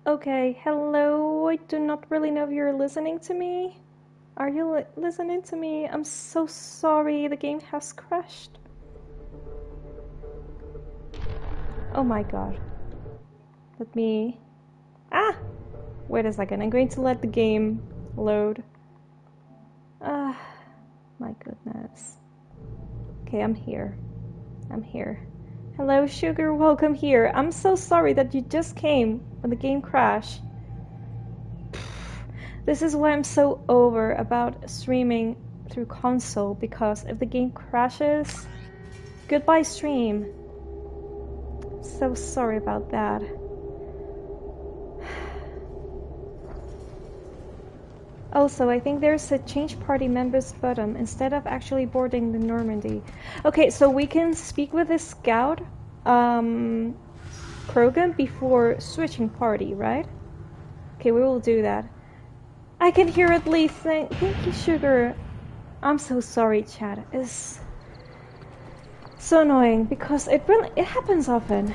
Okay, hello. I do not really know if you're listening to me. Are you listening to me? I'm so sorry. The game has crashed. Oh my god. Let me... Ah! Wait a second. I'm going to let the game load. Ah, my goodness. Okay, I'm here. I'm here. Hello, Sugar. Welcome here. I'm so sorry that you just came when the game crashed. This is why I'm so over about streaming through console, because if the game crashes, goodbye stream. So sorry about that. Also, I think there's a change party members button instead of actually boarding the Normandy. Okay, so we can speak with the scout, Krogan, before switching party, right? Okay, we will do that. I can hear at least. Thank you, Sugar. I'm so sorry, chat. It's so annoying because it happens often.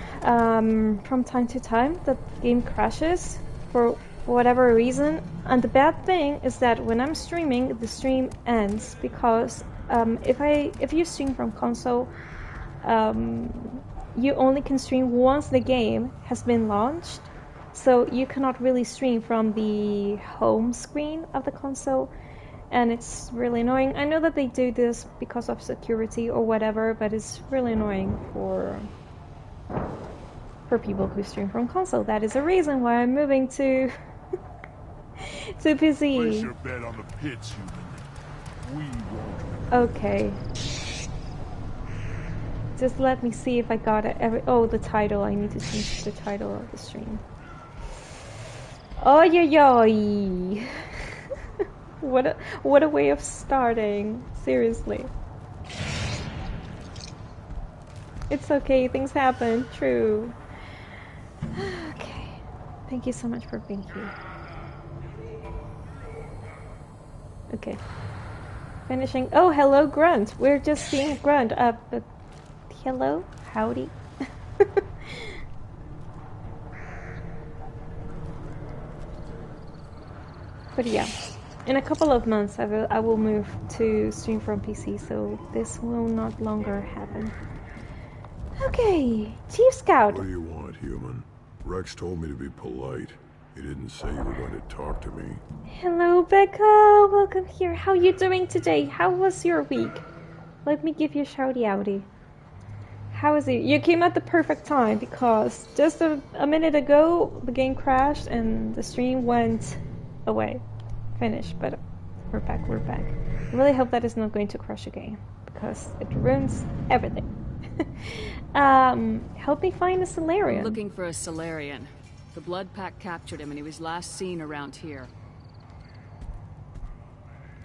From time to time, the game crashes for whatever reason, and the bad thing is that when I'm streaming, the stream ends because if you stream from console, you only can stream once the game has been launched, so you cannot really stream from the home screen of the console. And it's really annoying. I know that they do this because of security or whatever, but it's really annoying for people who stream from console. That is a reason why I'm moving to to PC. Place your bet on the pits, human. We won't. Okay. Just let me see if I got it. Oh, the title. I need to change the title of the stream. Oh, yo. What a way of starting. Seriously. It's okay, things happen. True. Okay. Thank you so much for being here. Okay. Finishing. Oh, hello, Grunt. We're just seeing Grunt. Hello? Howdy. But yeah. In a couple of months, I will move to stream from PC, so this will not longer happen. Okay, Chief Scout. What do you want, human? Rex told me to be polite. He didn't say you were going to talk to me. Hello, Becca. Welcome here. How are you doing today? How was your week? Let me give you a shouty outy. How is it? You came at the perfect time because just a minute ago the game crashed and the stream went away. Finished, but we're back. I really hope that is not going to crash again because it ruins everything. Help me find a Solarian. I'm looking for a Solarian. The Blood Pack captured him and he was last seen around here.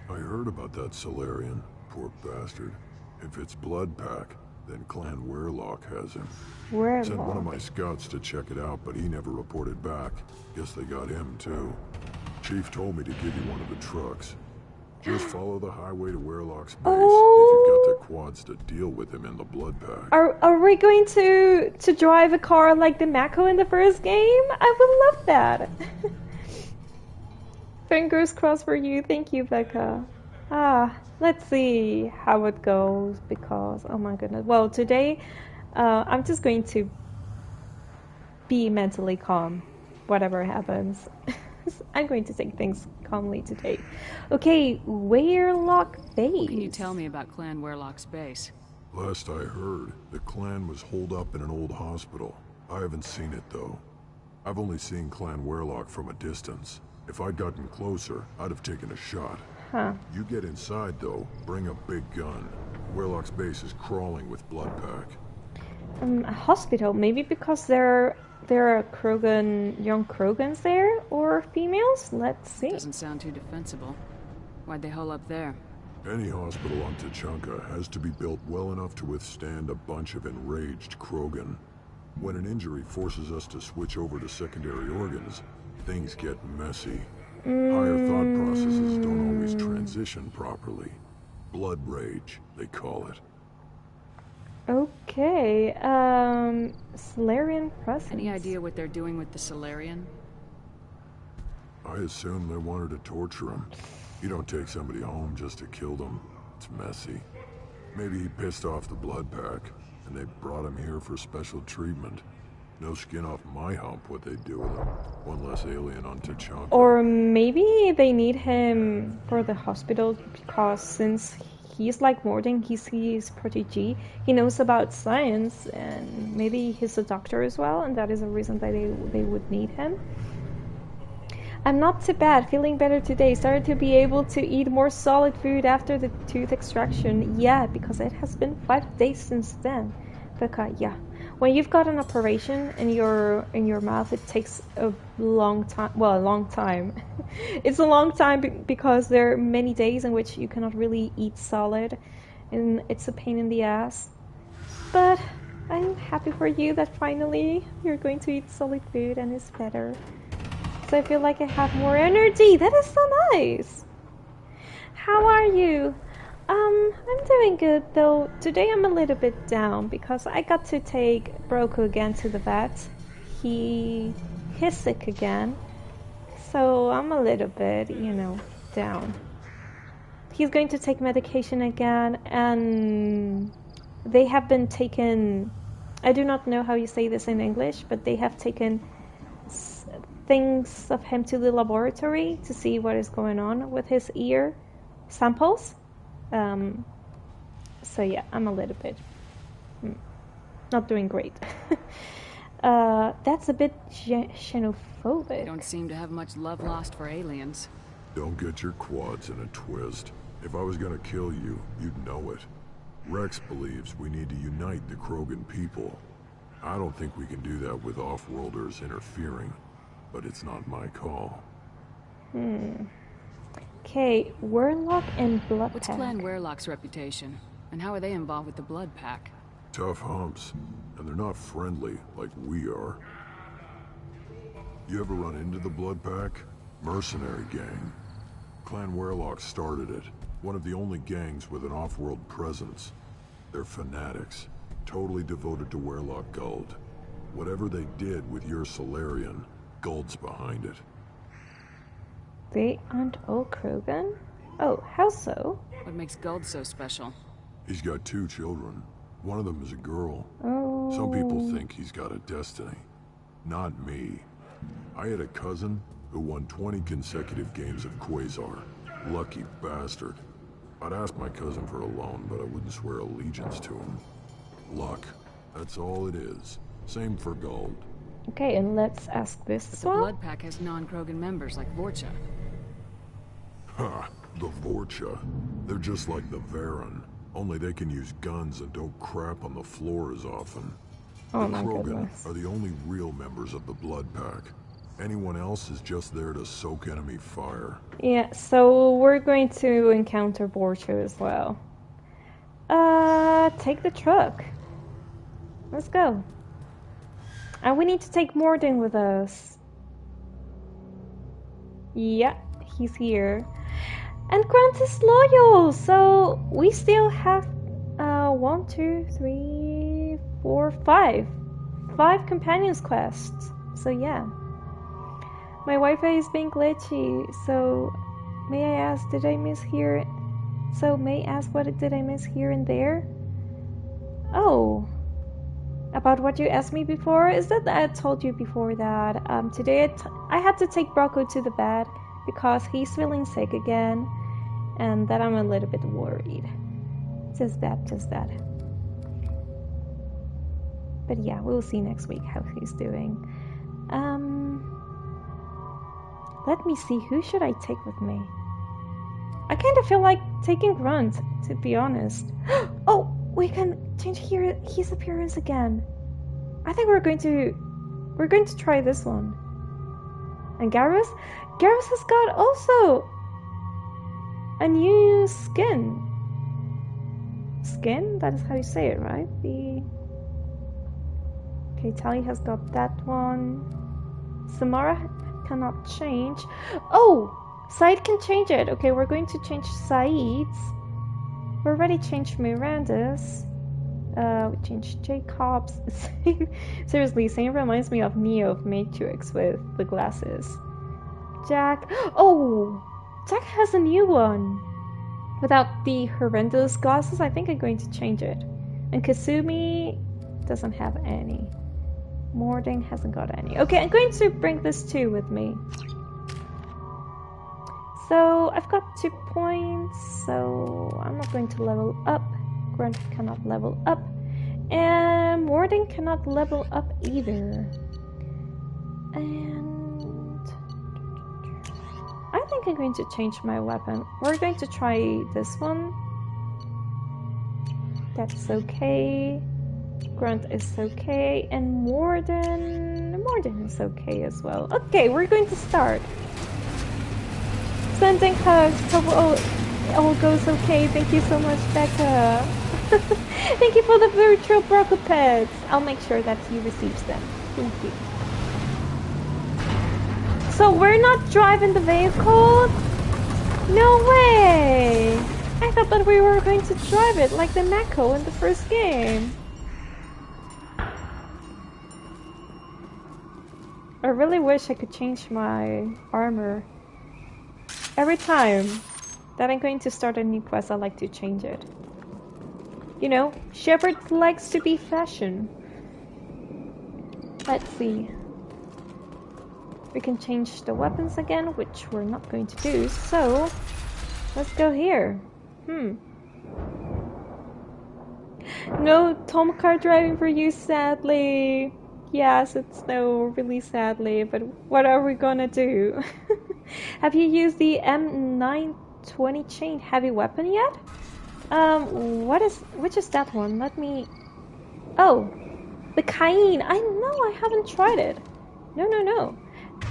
I heard about that Solarian. Poor bastard. If it's Blood Pack, then Clan Werelock has him. Werelock. Sent one of my scouts to check it out, but he never reported back. Guess they got him too. Chief told me to give you one of the trucks. Just follow the highway to Werelock's base if you've got the quads to deal with him in the Blood Pack. Are we going to drive a car like the Mako in the first game? I would love that. Fingers crossed for you. Thank you, Becca. Let's see how it goes because, oh my goodness. Well, today I'm just going to be mentally calm, whatever happens. I'm going to take things calmly today. Okay, Werelock Base. What can you tell me about Clan Werelock's base? Last I heard, the clan was holed up in an old hospital. I haven't seen it though. I've only seen Clan Werelock from a distance. If I'd gotten closer, I'd have taken a shot. Huh. You get inside though, bring a big gun. Werelock's base is crawling with Blood Pack. A hospital, maybe because there are young Krogans there, or females? Let's see. Doesn't sound too defensible. Why'd they hole up there? Any hospital on Tuchanka has to be built well enough to withstand a bunch of enraged Krogan. When an injury forces us to switch over to secondary organs, things get messy. Higher thought processes don't always transition properly. Blood rage, they call it. Okay, Solarian presence. Any idea what they're doing with the Solarian? I assume they wanted to torture him. You don't take somebody home just to kill them. It's messy. Maybe he pissed off the blood pack, and they brought him here for special treatment. No skin off my hump what they do with him. One less alien on Tachanka. Or maybe they need him for the hospital because since he's like Mordin, he's his protege, he knows about science, and maybe he's a doctor as well, and that is a reason that they would need him. I'm not too bad, feeling better today. Started to be able to eat more solid food after the tooth extraction. Yeah, because it has been 5 days since then. But yeah, when you've got an operation in your mouth, it takes a long time. Well, a long time. It's a long time because there are many days in which you cannot really eat solid, and it's a pain in the ass. But I'm happy for you that finally you're going to eat solid food and it's better. So I feel like I have more energy. That is so nice. How are you? I'm doing good, though today I'm a little bit down because I got to take Broco again to the vet. He's sick again. So I'm a little bit, down. He's going to take medication again, and they have been taken, I do not know how you say this in English, but they have taken things of him to the laboratory to see what is going on with his ear samples. So yeah, I'm a little bit not doing great. That's a bit xenophobic. They don't seem to have much love lost for aliens. Don't get your quads in a twist. If I was gonna kill you, you'd know it. Rex believes we need to unite the Krogan people. I don't think we can do that with off-worlders interfering, but it's not my call. Okay, Warlock and Blood What's Pack. Clan Werlock's reputation? And how are they involved with the Blood Pack? Tough humps, and they're not friendly like we are. You ever run into the Blood Pack? Mercenary gang. Clan Werlock started it. One of the only gangs with an off-world presence. They're fanatics, totally devoted to Werlock Guld. Whatever they did with your Solarian, Guld's behind it. They aren't all Krogan? Oh, how so? What makes Guld so special? He's got 2 children. One of them is a girl. Oh. Some people think he's got a destiny. Not me. I had a cousin who won 20 consecutive games of Quasar. Lucky bastard. I'd ask my cousin for a loan, but I wouldn't swear allegiance to him. Luck. That's all it is. Same for Guld. Okay, and let's ask this But the one. Blood Pack has non-Krogan members like Vorcha. Ha! The Vorcha. They're just like the Varen. Only they can use guns and don't crap on the floor as often. Oh The my Krogan goodness. are the only real members of the Blood Pack. Anyone else is just there to soak enemy fire. Yeah, so we're going to encounter Borcho as well. Take the truck. Let's go. And we need to take Mordin with us. Yeah, he's here. And Grant is loyal, so we still have 1, 2, 3, 4, 5. 5 companions quests. So yeah. My Wi-Fi is being glitchy, so may I ask, did I miss here? So may I ask, what did I miss here and there? Oh, about what you asked me before? Is that I told you before that today I had to take Broco to the vet because he's feeling sick again, and that I'm a little bit worried. Just that. But yeah, we'll see next week how he's doing. Let me see, who should I take with me? I kind of feel like taking Grunt, to be honest. Oh, we can change his appearance again. I think we're going to try this one. And Garrus? Garrus has got also a new skin. Skin? That is how you say it, right? Okay, Tali has got that one. Samara cannot change. Oh! Said can change it. Okay, we're going to change Said's. We already changed Miranda's. We changed Jacob's. Seriously, Same reminds me of Neo of Matrix with the glasses. Jack. Oh, Jack has a new one. Without the horrendous glasses, I think I'm going to change it. And Kasumi doesn't have any. Mordin hasn't got any. Okay, I'm going to bring this too with me. So I've got 2 points, so I'm not going to level up. Grunt cannot level up. And Mordin cannot level up either. And I think I'm going to change my weapon. We're going to try this one. That's okay. Grunt is okay. And Mordin is okay as well. Okay, we're going to start. Sending hugs. Hope all goes okay. Thank you so much, Becca. Thank you for the virtual broker pets. I'll make sure that he receives them. Thank you. So we're not driving the vehicle? No way! I thought that we were going to drive it like the Mako in the first game. I really wish I could change my armor. Every time that I'm going to start a new quest, I like to change it. You know, Shepard likes to be fashion. Let's see. We can change the weapons again, which we're not going to do, so let's go here. No Tom car driving for you, sadly. Yes, it's no, really sadly, but what are we gonna do? Have you used the M920 chain heavy weapon yet? Which is that one? Let me... Oh, the Cayenne. I know, I haven't tried it. No.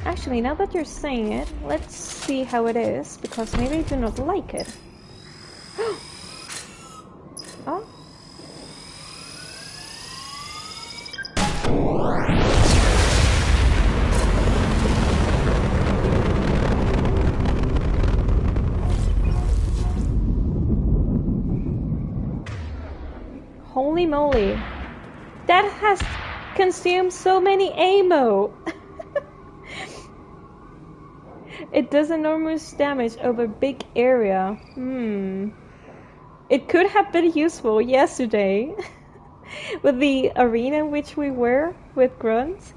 Actually, now that you're saying it, let's see how it is, because maybe I do not like it. Oh? Holy moly. That has consumed so many ammo. It does enormous damage over big area. It could have been useful yesterday. With the arena in which we were with Grunt.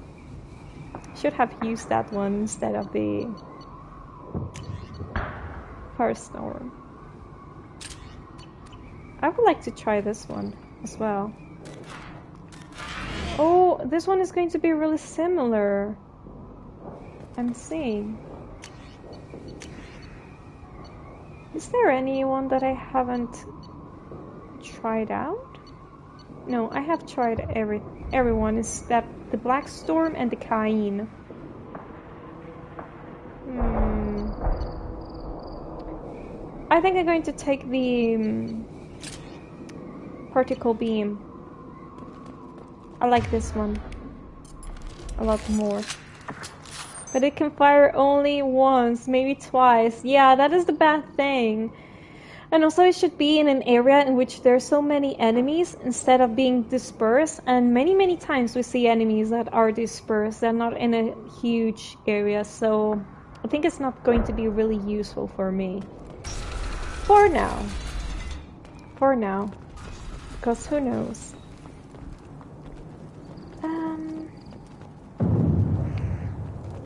Should have used that one instead of the Firestorm. I would like to try this one as well. Oh, this one is going to be really similar. I'm seeing. Is there anyone that I haven't tried out? No, I have tried everyone. Is that the Black Storm and the Cayenne? I think I'm going to take the particle beam. I like this one a lot more. But it can fire only once, maybe twice. Yeah, that is the bad thing. And also it should be in an area in which there's so many enemies instead of being dispersed. And many times we see enemies that are dispersed. They're not in a huge area. So I think it's not going to be really useful for me. For now. Because who knows?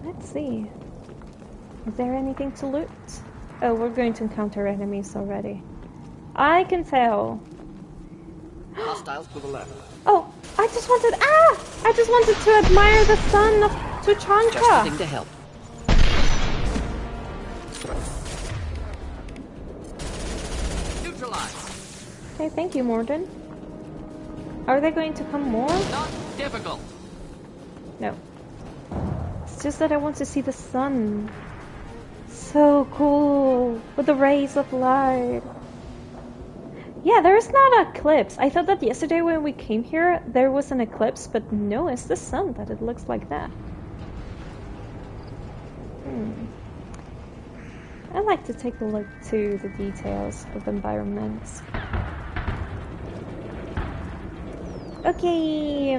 Let's see. Is there anything to loot? Oh, we're going to encounter enemies already. I can tell. Hostiles to the left. Oh, I just wanted to admire the sun of Tuchanka. Just heading to help. Neutralize. Okay, thank you, Mordin. Are they going to come more? Not difficult. No. It's just that I want to see the sun. So cool. With the rays of light. Yeah, there's not an eclipse. I thought that yesterday when we came here, there was an eclipse, but no, it's the sun that it looks like that. I like to take a look to the details of environments. Okay,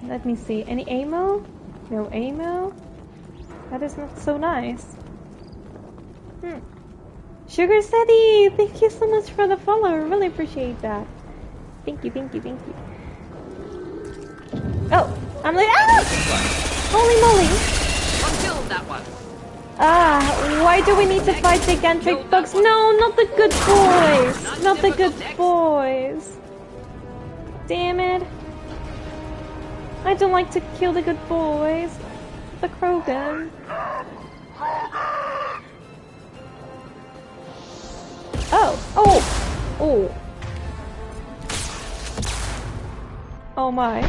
let me see. Any ammo? No ammo? That is not so nice. Sugar Steady, thank you so much for the follow. I really appreciate that. Thank you, thank you, thank you. Oh, I'm like, holy moly! Kill that one. Why do we need to fight gigantic bugs? No, not the good boys! Not the good boys! Damn it. I don't like to kill the good boys. The Krogan. Oh! Oh my.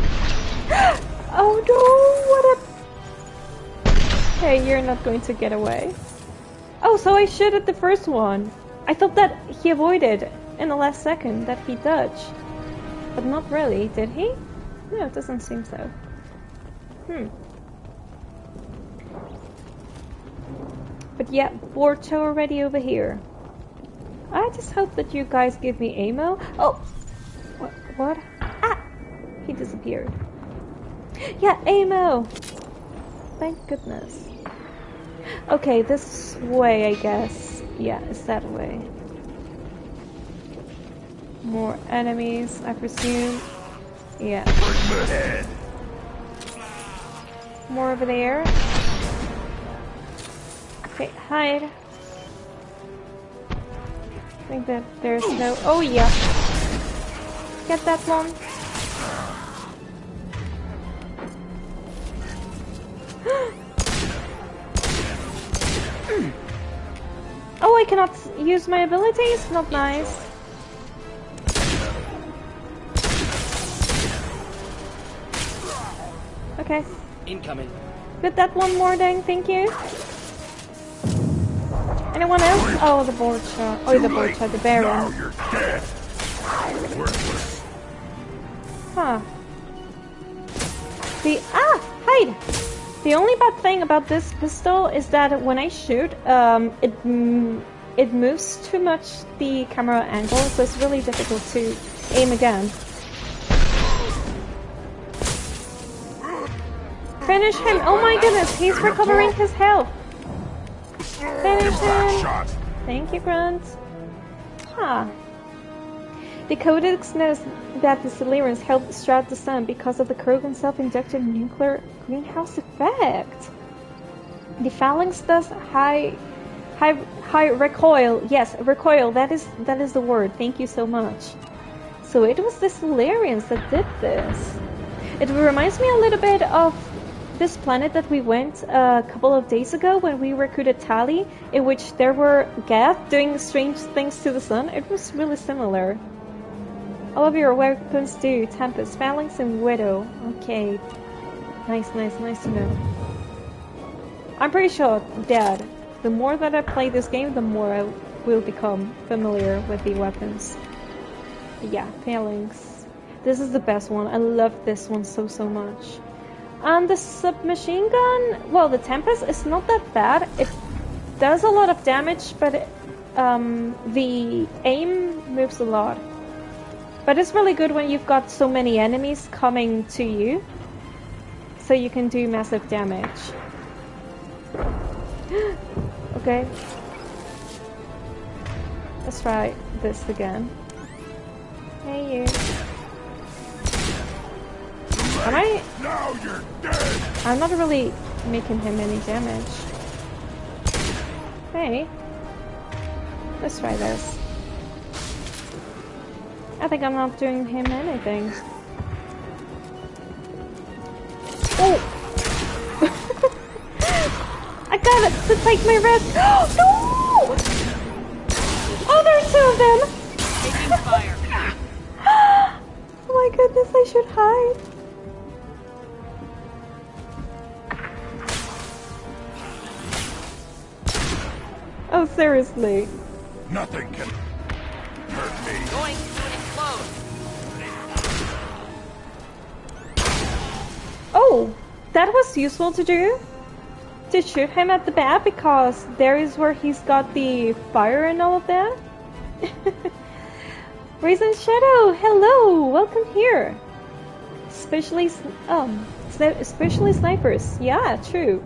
Oh no, what a... Hey, you're not going to get away. Oh, so I shoot at the first one. I thought that he avoided in the last second, that he dodged. But not really, did he? No, it doesn't seem so. But yeah, Borcho already over here. I just hope that you guys give me ammo. Oh! What? Ah! He disappeared. Yeah, ammo! Thank goodness. Okay, this way, I guess. Yeah, it's that way. More enemies, I presume. Yeah. More over there. Okay, hide. I think that there's no... Oh yeah! Get that one. Oh, I cannot use my abilities? Not nice. Okay. Incoming. Get that one more dang, thank you. Anyone else? Oh, the board shot. Oh, the board shot, the Baron. Now you're dead. Worthless. Huh. Hide! The only bad thing about this pistol is that when I shoot, it moves too much the camera angle, so it's really difficult to aim again. Finish him! Oh my goodness, he's recovering his health! Finish him! Thank you, Grunt. Huh. The Codex knows that the Solarians helped Stroud the Sun because of the Krogan self-injected nuclear greenhouse effect. The Phalanx does high recoil. Yes, recoil. That is the word. Thank you so much. So it was the Solarians that did this. It reminds me a little bit of this planet that we went a couple of days ago when we recruited Tali, in which there were Geth doing strange things to the sun. It was really similar. All of your weapons do. Tempest, Phalanx, and Widow. Okay. Nice to know. I'm pretty sure, Dad, the more that I play this game, the more I will become familiar with the weapons. But yeah, Phalanx. This is the best one. I love this one so much. And the submachine gun, well, the Tempest is not that bad. It does a lot of damage, but the aim moves a lot. But it's really good when you've got so many enemies coming to you, so you can do massive damage. Okay. Let's try this again. Hey you. Am I? Now you're dead. I'm not really making him any damage. Hey. Let's try this. I think I'm not doing him anything. Oh! I got it to take my risk. No! Oh, there's two of them! Taking fire. Oh my goodness, I should hide. Oh, seriously. Nothing can hurt me. Going to explode. Oh, that was useful to do. To shoot him at the back, because there is where he's got the fire and all of that. Raisin Shadow, hello, welcome here. Especially snipers. Yeah, true.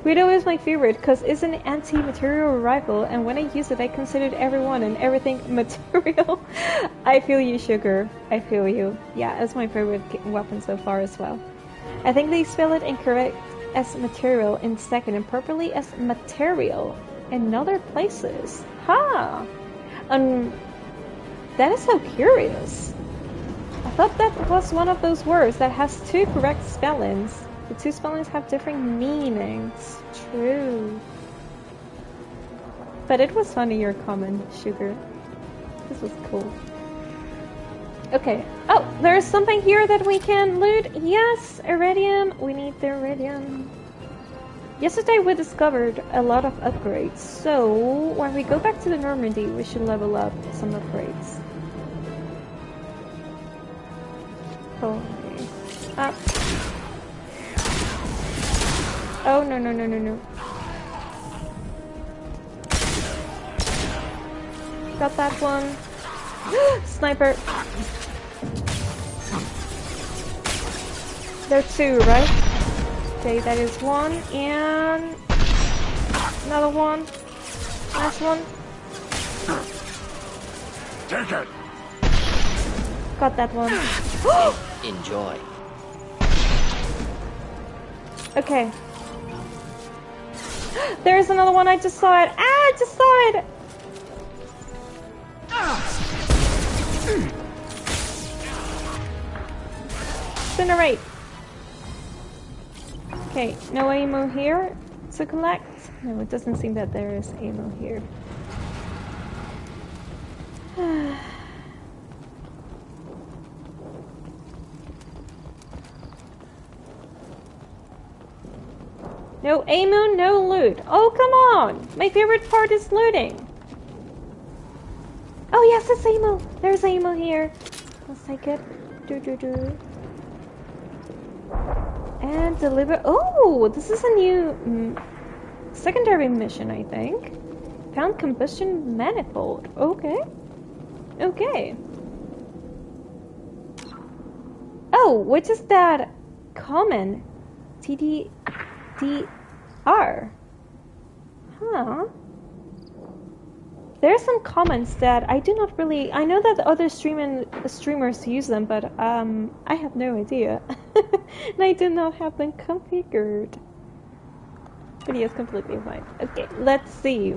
Guido is my favorite because it's an anti-material rifle, and when I use it, I considered everyone and everything material. I feel you, Sugar. I feel you. Yeah, it's my favorite weapon so far as well. I think they spell it incorrect as material in second and properly as material in other places. Ha! That is so curious. I thought that was one of those words that has two correct spellings. The two spellings have different meanings. True. But it was funny, your comment, Sugar. This was cool. Okay. Oh, there's something here that we can loot. Yes, iridium. We need the iridium. Yesterday we discovered a lot of upgrades. So, when we go back to the Normandy, we should level up some upgrades. Okay. Up. Oh, no, no, no, no, no. Got that one. Sniper. There are two, right? Okay, that is one. And another one. Last one. Take it! Got that one. Enjoy. Okay. There's another one, I just saw it. Ah, I just saw it! Incinerate. Okay, no ammo here to collect. No, it doesn't seem that there is ammo here. No ammo, no loot. Oh, come on! My favorite part is looting. Oh yes, there's ammo. There's ammo here. Let's take it. And deliver. Oh, this is a new secondary mission, I think. Found combustion manifold. Okay. Okay. Oh, which is that common? TDR. Huh. There are some comments that I do not really... I know that other streamers use them, but I have no idea. And I do not have them configured. But yes, completely fine. Okay, let's see.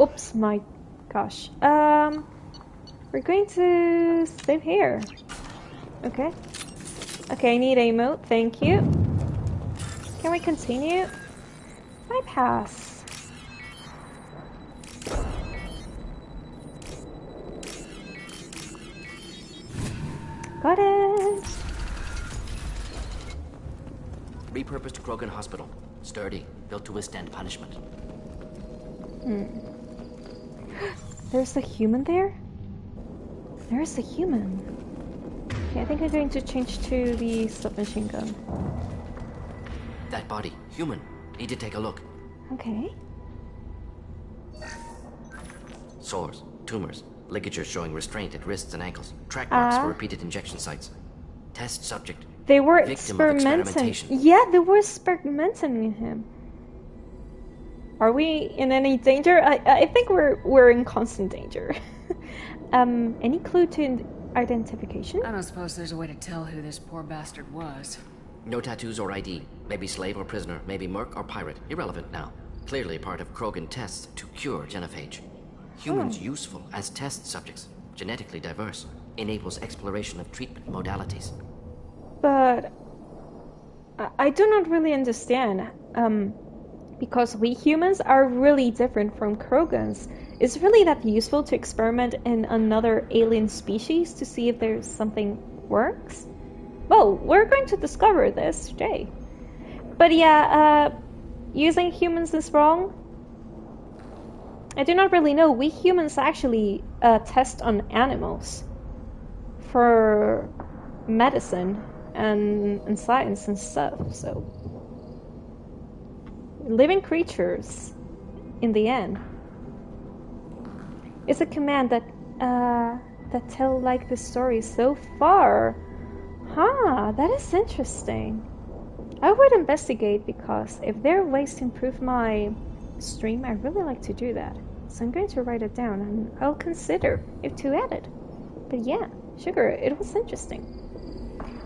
Oops, my gosh. We're going to save here. Okay. Okay, I need ammo. Thank you. Can we continue? Bypass. Got it! Repurposed Krogan Hospital. Sturdy, built to withstand punishment. There's a human there? There's a human. Okay, I think I'm going to change to the submachine gun. That body, human. Need to take a look. Okay. Sores, tumors, ligatures showing restraint at wrists and ankles, track marks for repeated injection sites. Test subject. They were Victim of experimentation. Yeah, they were experimenting in him. Are we in any danger? I think we're in constant danger. Any clue to identification? I don't suppose there's a way to tell who this poor bastard was. No tattoos or ID. Maybe slave or prisoner, maybe merc or pirate. Irrelevant now. Clearly part of Krogan tests to cure genophage. Humans useful as test subjects. Genetically diverse. Enables exploration of treatment modalities. But I do not really understand. Because we humans are really different from Krogans. Is it really that useful to experiment in another alien species to see if there's something works? Well, we're going to discover this today. But yeah, using humans is wrong. I do not really know. We humans actually test on animals for medicine and science and stuff, so living creatures in the end. It's a command that tell like the story so far. Huh, that is interesting. I would investigate because if there are ways to improve my stream, I'd really like to do that. So I'm going to write it down and I'll consider if to add it. But yeah, sugar, it was interesting.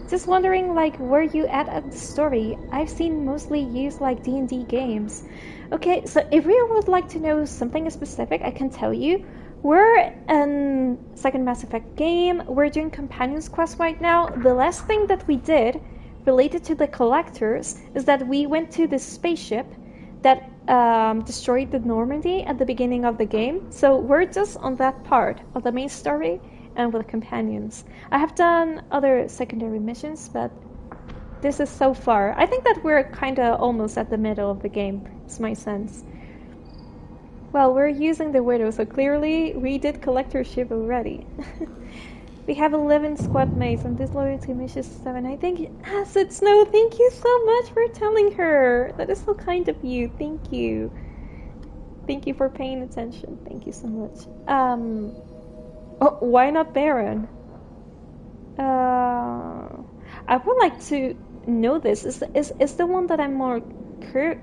Just wondering, like, where you at the story. I've seen mostly used like D&D games. Okay, so if you would like to know something specific, I can tell you. We're in second Mass Effect game. We're doing companions quest right now. The last thing that we did related to the collectors is that we went to the spaceship that destroyed the Normandy at the beginning of the game. So we're just on that part of the main story and with companions. I have done other secondary missions, but this is so far. I think that we're kinda almost at the middle of the game, is my sense. Well, we're using the Widow, so clearly we did collectorship already. We have 11 squad mates and this loyalty mission is 7. I think Acid Snow, thank you so much for telling her. That is so kind of you. Thank you. Thank you for paying attention. Thank you so much. Oh, why not Baron? I would like to know this. Is the one that I'm more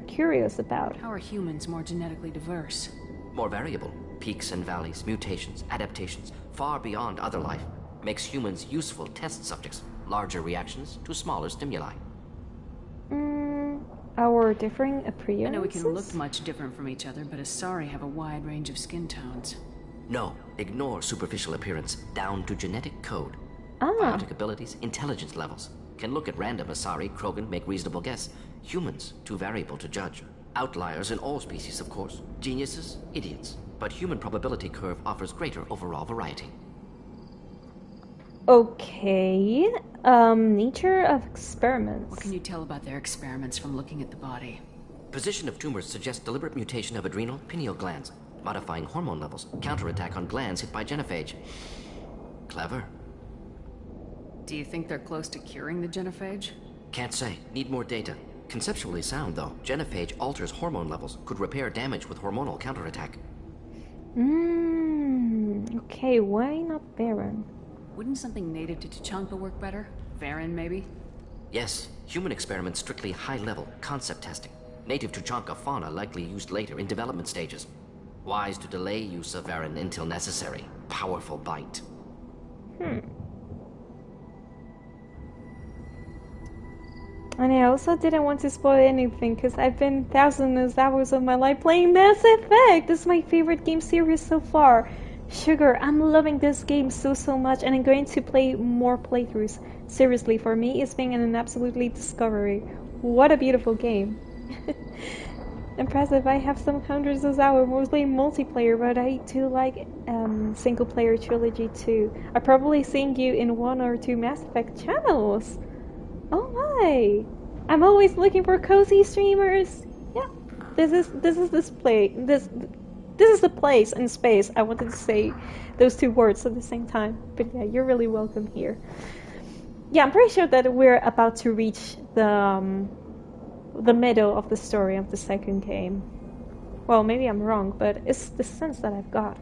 curious about. How are humans more genetically diverse? More variable. Peaks and valleys, mutations, adaptations, far beyond other life. Makes humans useful test subjects. Larger reactions to smaller stimuli. Our differing appearances? I know we can look much different from each other, but Asari have a wide range of skin tones. No, ignore superficial appearance, down to genetic code. Ah. Biotic abilities, intelligence levels. Can look at random Asari, Krogan, make reasonable guess. Humans, too variable to judge. Outliers in all species, of course. Geniuses, idiots. But human probability curve offers greater overall variety. Okay. Nature of experiments. What can you tell about their experiments from looking at the body? Position of tumors suggests deliberate mutation of adrenal, pineal glands. Modifying hormone levels. Counterattack on glands hit by genophage. Clever. Do you think they're close to curing the genophage? Can't say. Need more data. Conceptually sound, though. Genophage alters hormone levels. Could repair damage with hormonal counterattack. Okay, why not Baron? Wouldn't something native to Tuchanka work better? Varen, maybe? Yes. Human experiments strictly high-level, concept testing. Native Tuchanka fauna likely used later in development stages. Wise to delay use of Varen until necessary. Powerful bite. And I also didn't want to spoil anything because I've been thousands of hours of my life playing Mass Effect. This is my favorite game series so far. Sugar, I'm loving this game so much, and I'm going to play more playthroughs. Seriously, for me, it's been an absolutely discovery. What a beautiful game. Impressive. I have some hundreds of hours, mostly multiplayer, but I do like single-player Trilogy too. I've probably seen you in 1 or 2 Mass Effect channels. Oh my! I'm always looking for cozy streamers. Yeah, this is the place and space. I wanted to say those 2 words at the same time, but yeah, you're really welcome here. Yeah, I'm pretty sure that we're about to reach the middle of the story of the second game. Well, maybe I'm wrong, but it's the sense that I've got.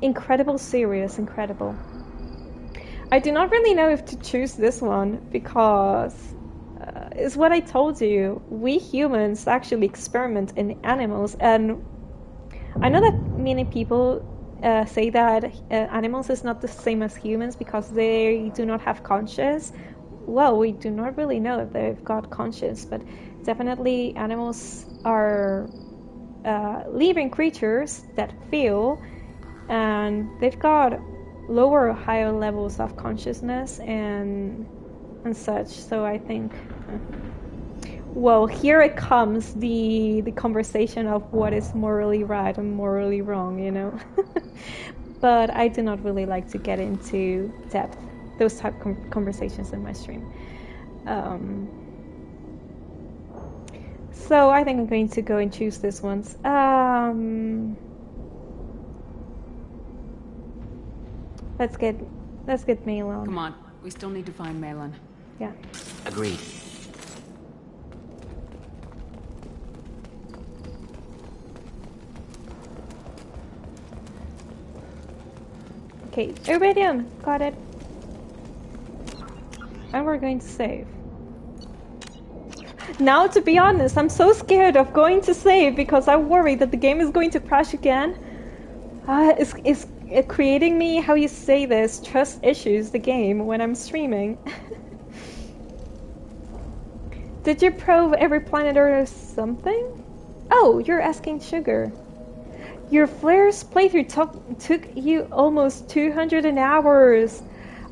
Incredible series, incredible. I do not really know if to choose this one because it's what I told you. We humans actually experiment in animals, and I know that many people say that animals is not the same as humans because they do not have conscience. Well, we do not really know if they've got conscience, but definitely animals are living creatures that feel, and they've got lower or higher levels of consciousness and such. So I think, well, here it comes, the conversation of what is morally right and morally wrong, you know. But I do not really like to get into depth those type of conversations in my stream. So I think I'm going to go and choose this one. Let's get Malon. Come on, we still need to find Malon. Yeah. Agreed. Okay, Iridium, got it. And we're going to save. Now, to be honest, I'm so scared of going to save because I worry that the game is going to crash again. It's creating me, how you say this, trust issues, the game, when I'm streaming. Did you probe every planet or something? Oh, you're asking Sugar. Your Flares playthrough took you almost 200 hours.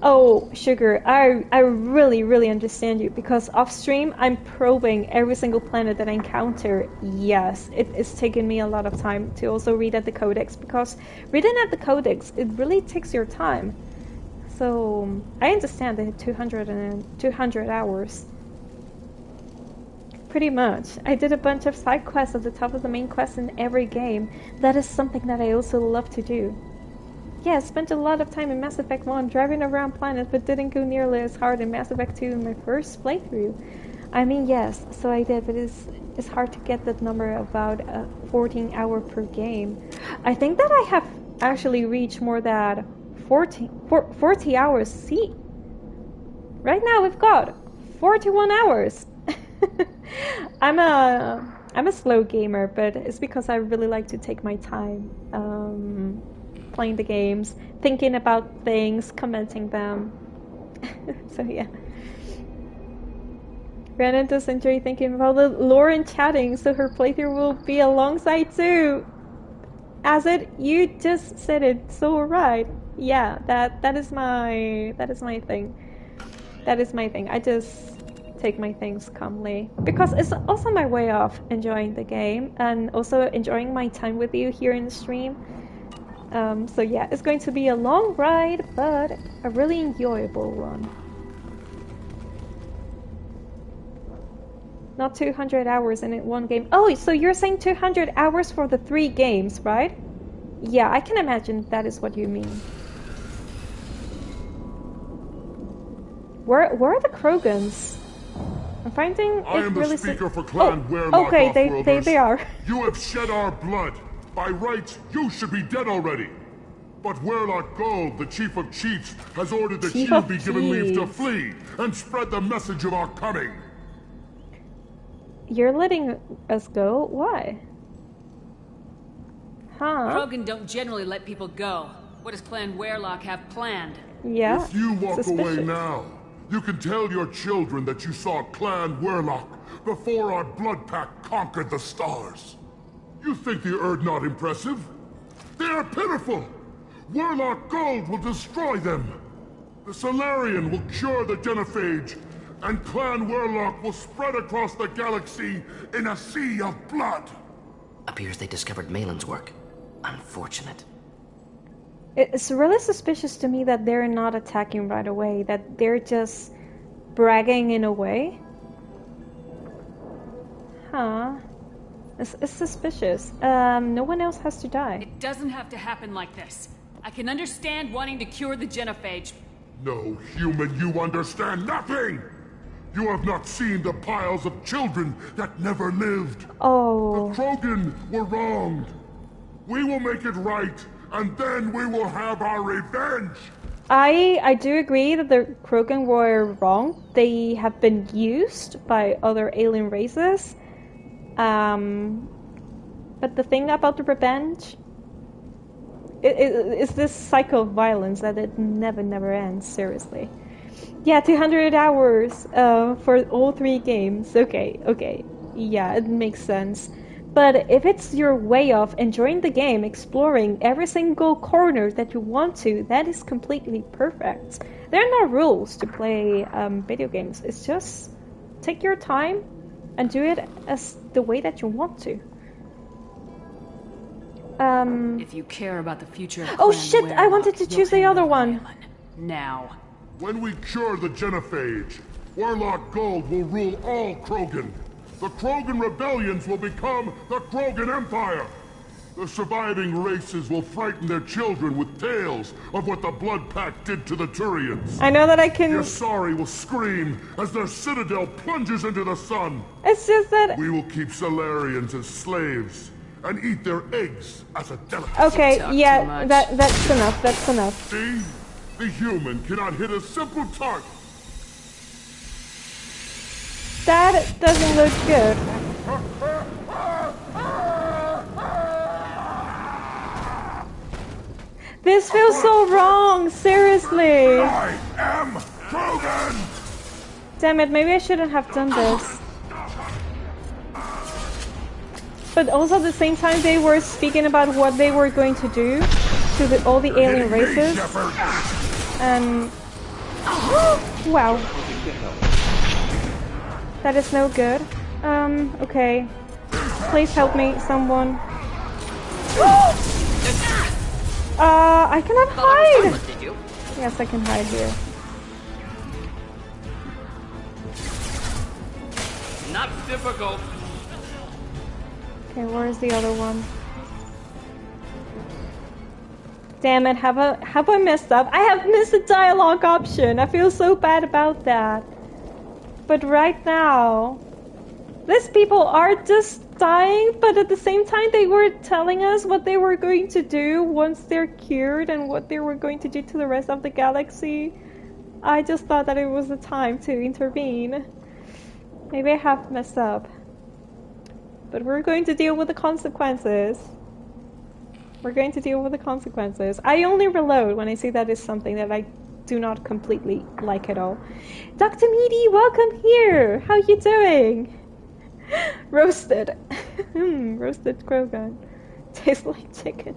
Oh, Sugar, I really understand you, because off stream I'm probing every single planet that I encounter. Yes, it's taken me a lot of time to also read at the codex, because reading at the codex, it really takes your time. So I understand the 200 hours. Pretty much. I did a bunch of side quests at the top of the main quest in every game. That is something that I also love to do. Yeah, I spent a lot of time in Mass Effect 1 driving around planets, but didn't go nearly as hard in Mass Effect 2 in my first playthrough. I mean, yes, so I did, but it's hard to get that number about 14 hours per game. I think that I have actually reached more than 40 hours. See? Right now we've got 41 hours. I'm a slow gamer, but it's because I really like to take my time playing the games, thinking about things, commenting them. So yeah. Rhiannon does enjoy thinking about the lore and chatting, so her playthrough will be alongside too. As you just said it so right. Yeah, that is my thing. That is my thing. I just take my things calmly, because it's also my way of enjoying the game and also enjoying my time with you here in the stream. So yeah, it's going to be a long ride, but a really enjoyable one. Not 200 hours in one game. Oh, so you're saying 200 hours for the 3 games, right? Yeah, I can imagine that is what you mean. Where are the Krogans? I'm finding I am really the speaker for Clan Werelock. Okay, they are. You have shed our blood. By rights, you should be dead already. But Werelock Gold, the Chief of Chiefs, has ordered that you be given leave to flee and spread the message of our coming. You're letting us go? Why? Huh? Krogan don't generally let people go. What does Clan Werelock have planned? Yeah. If you walk away now, you can tell your children that you saw Clan Werelock before our blood pack conquered the stars. You think the Erd not impressive? They are pitiful! Werelock Gold will destroy them! The Solarian will cure the genophage, and Clan Werelock will spread across the galaxy in a sea of blood! Appears they discovered Malin's work. Unfortunate. It's really suspicious to me that they're not attacking right away, that they're just bragging in a way. Huh. It's suspicious. No one else has to die. It doesn't have to happen like this. I can understand wanting to cure the genophage. No, human, you understand nothing! You have not seen the piles of children that never lived. Oh. The Krogan were wronged. We will make it right, and then we will have our revenge! I do agree that the Krogan were wrong. They have been used by other alien races. But the thing about the revenge is this cycle of violence that it never ends, seriously. Yeah, 200 hours for all 3 games. Okay. Yeah, it makes sense. But if it's your way of enjoying the game, exploring every single corner that you want to, that is completely perfect. There are no rules to play video games. It's just take your time and do it as the way that you want to. If you care about the future of Oh Clan shit, I Werelock, wanted to you'll choose the hand other over one. Malin. Now. When we cure the genophage, Werelock Gold will rule all Krogan. The Krogan rebellions will become the Krogan Empire. The surviving races will frighten their children with tales of what the Blood Pact did to the Turians. I know that I can... Yasari will scream as their citadel plunges into the sun. It's just that... We will keep Solarians as slaves and eat their eggs as a delicacy. Okay, Talk yeah, too much. that's enough. See? The human cannot hit a simple target. That doesn't look good. This feels so wrong, seriously. I am Krogan! Damn it, maybe I shouldn't have done this. But also at the same time they were speaking about what they were going to do to all the alien races. And... wow. That is no good. Okay. Please help me, someone. I cannot hide! Yes, I can hide here. Not difficult. Okay, where is the other one? Damn it, have I messed up? I have missed the dialogue option! I feel so bad about that. But right now... these people are just dying, but at the same time they were telling us what they were going to do once they're cured and what they were going to do to the rest of the galaxy. I just thought that it was the time to intervene. Maybe I have messed up. But we're going to deal with the consequences. We're going to deal with the consequences. I only reload when I see that is something that I do not completely like at all. Dr. Meaty, welcome here! How you doing? Roasted. Roasted Krogan. Tastes like chicken.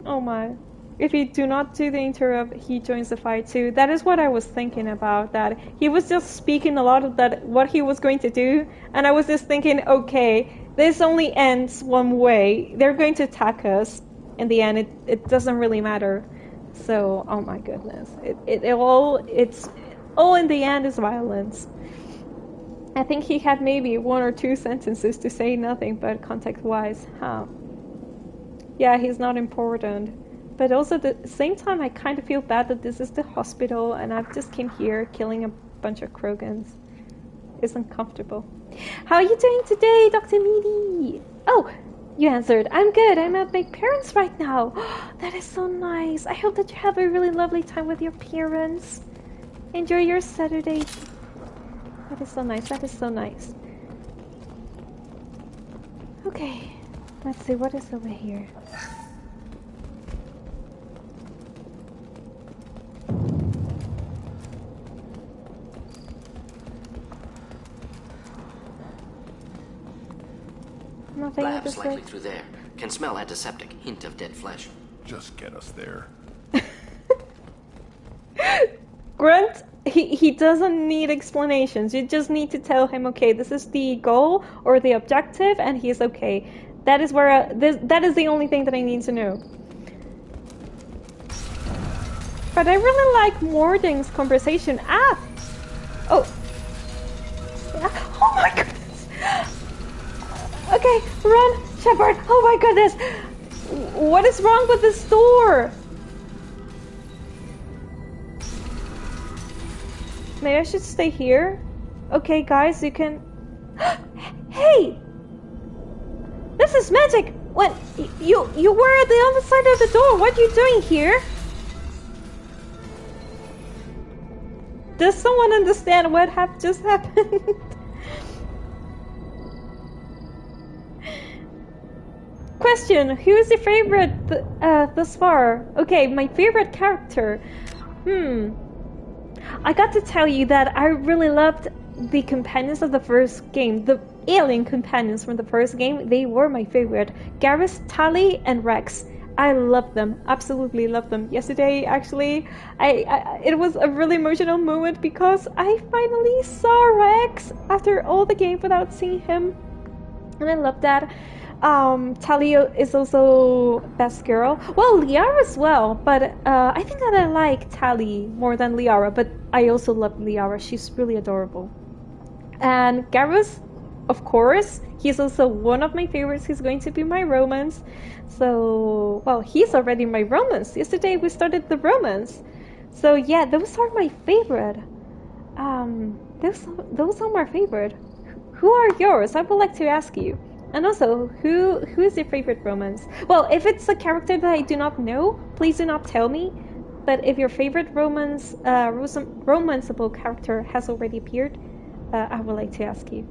Oh my. If you do not do the interrupt, he joins the fight too. That is what I was thinking about, that he was just speaking a lot of that, what he was going to do, and I was just thinking, okay, this only ends one way. They're going to attack us. In the end, it doesn't really matter. So, oh my goodness. It's all in the end is violence. I think he had maybe 1 or 2 sentences to say nothing but context-wise. Huh. Yeah, he's not important. But also at the same time, I kind of feel bad that this is the hospital and I've just came here killing a bunch of Krogans. It's uncomfortable. How are you doing today, Dr. Meaty? Oh, you answered. I'm good. I'm at my parents' right now. That is so nice. I hope that you have a really lovely time with your parents. Enjoy your Saturday. That is so nice. That is so nice. Okay. Let's see what is over here. Nothing. Labs likely through there. Can smell antiseptic. Hint of dead flesh. Just get us there. Grunt, he doesn't need explanations. You just need to tell him, okay, this is the goal or the objective, and he's okay. That is where that is the only thing that I need to know. But I really like Mordin's conversation. Oh my goodness. Okay, run, Shepard. Oh my goodness. What is wrong with this door? Maybe I should stay here. Okay, guys, you can... Hey! This is magic! What? You were at the other side of the door. What are you doing here? Does someone understand what just happened? Question, who is your favorite thus far? Okay, my favorite character. I got to tell you that I really loved the companions of the first game. The alien companions from the first game, they were my favorite. Garrus, Tali, and Rex. I loved them, absolutely loved them. Yesterday, actually, it was a really emotional moment because I finally saw Rex after all the game without seeing him. And I loved that. Tali is also best girl. Well, Liara as well, but I think that I like Tali more than Liara, but I also love Liara. She's really adorable. And Garrus, of course, he's also one of my favorites. He's going to be my romance. So, well, he's already my romance. Yesterday we started the romance. So yeah, those are my favorite. Those are my favorite. Who are yours? I would like to ask you. And also, who is your favorite romance? Well, if it's a character that I do not know, please do not tell me. But if your favorite romanceable character has already appeared, I would like to ask you.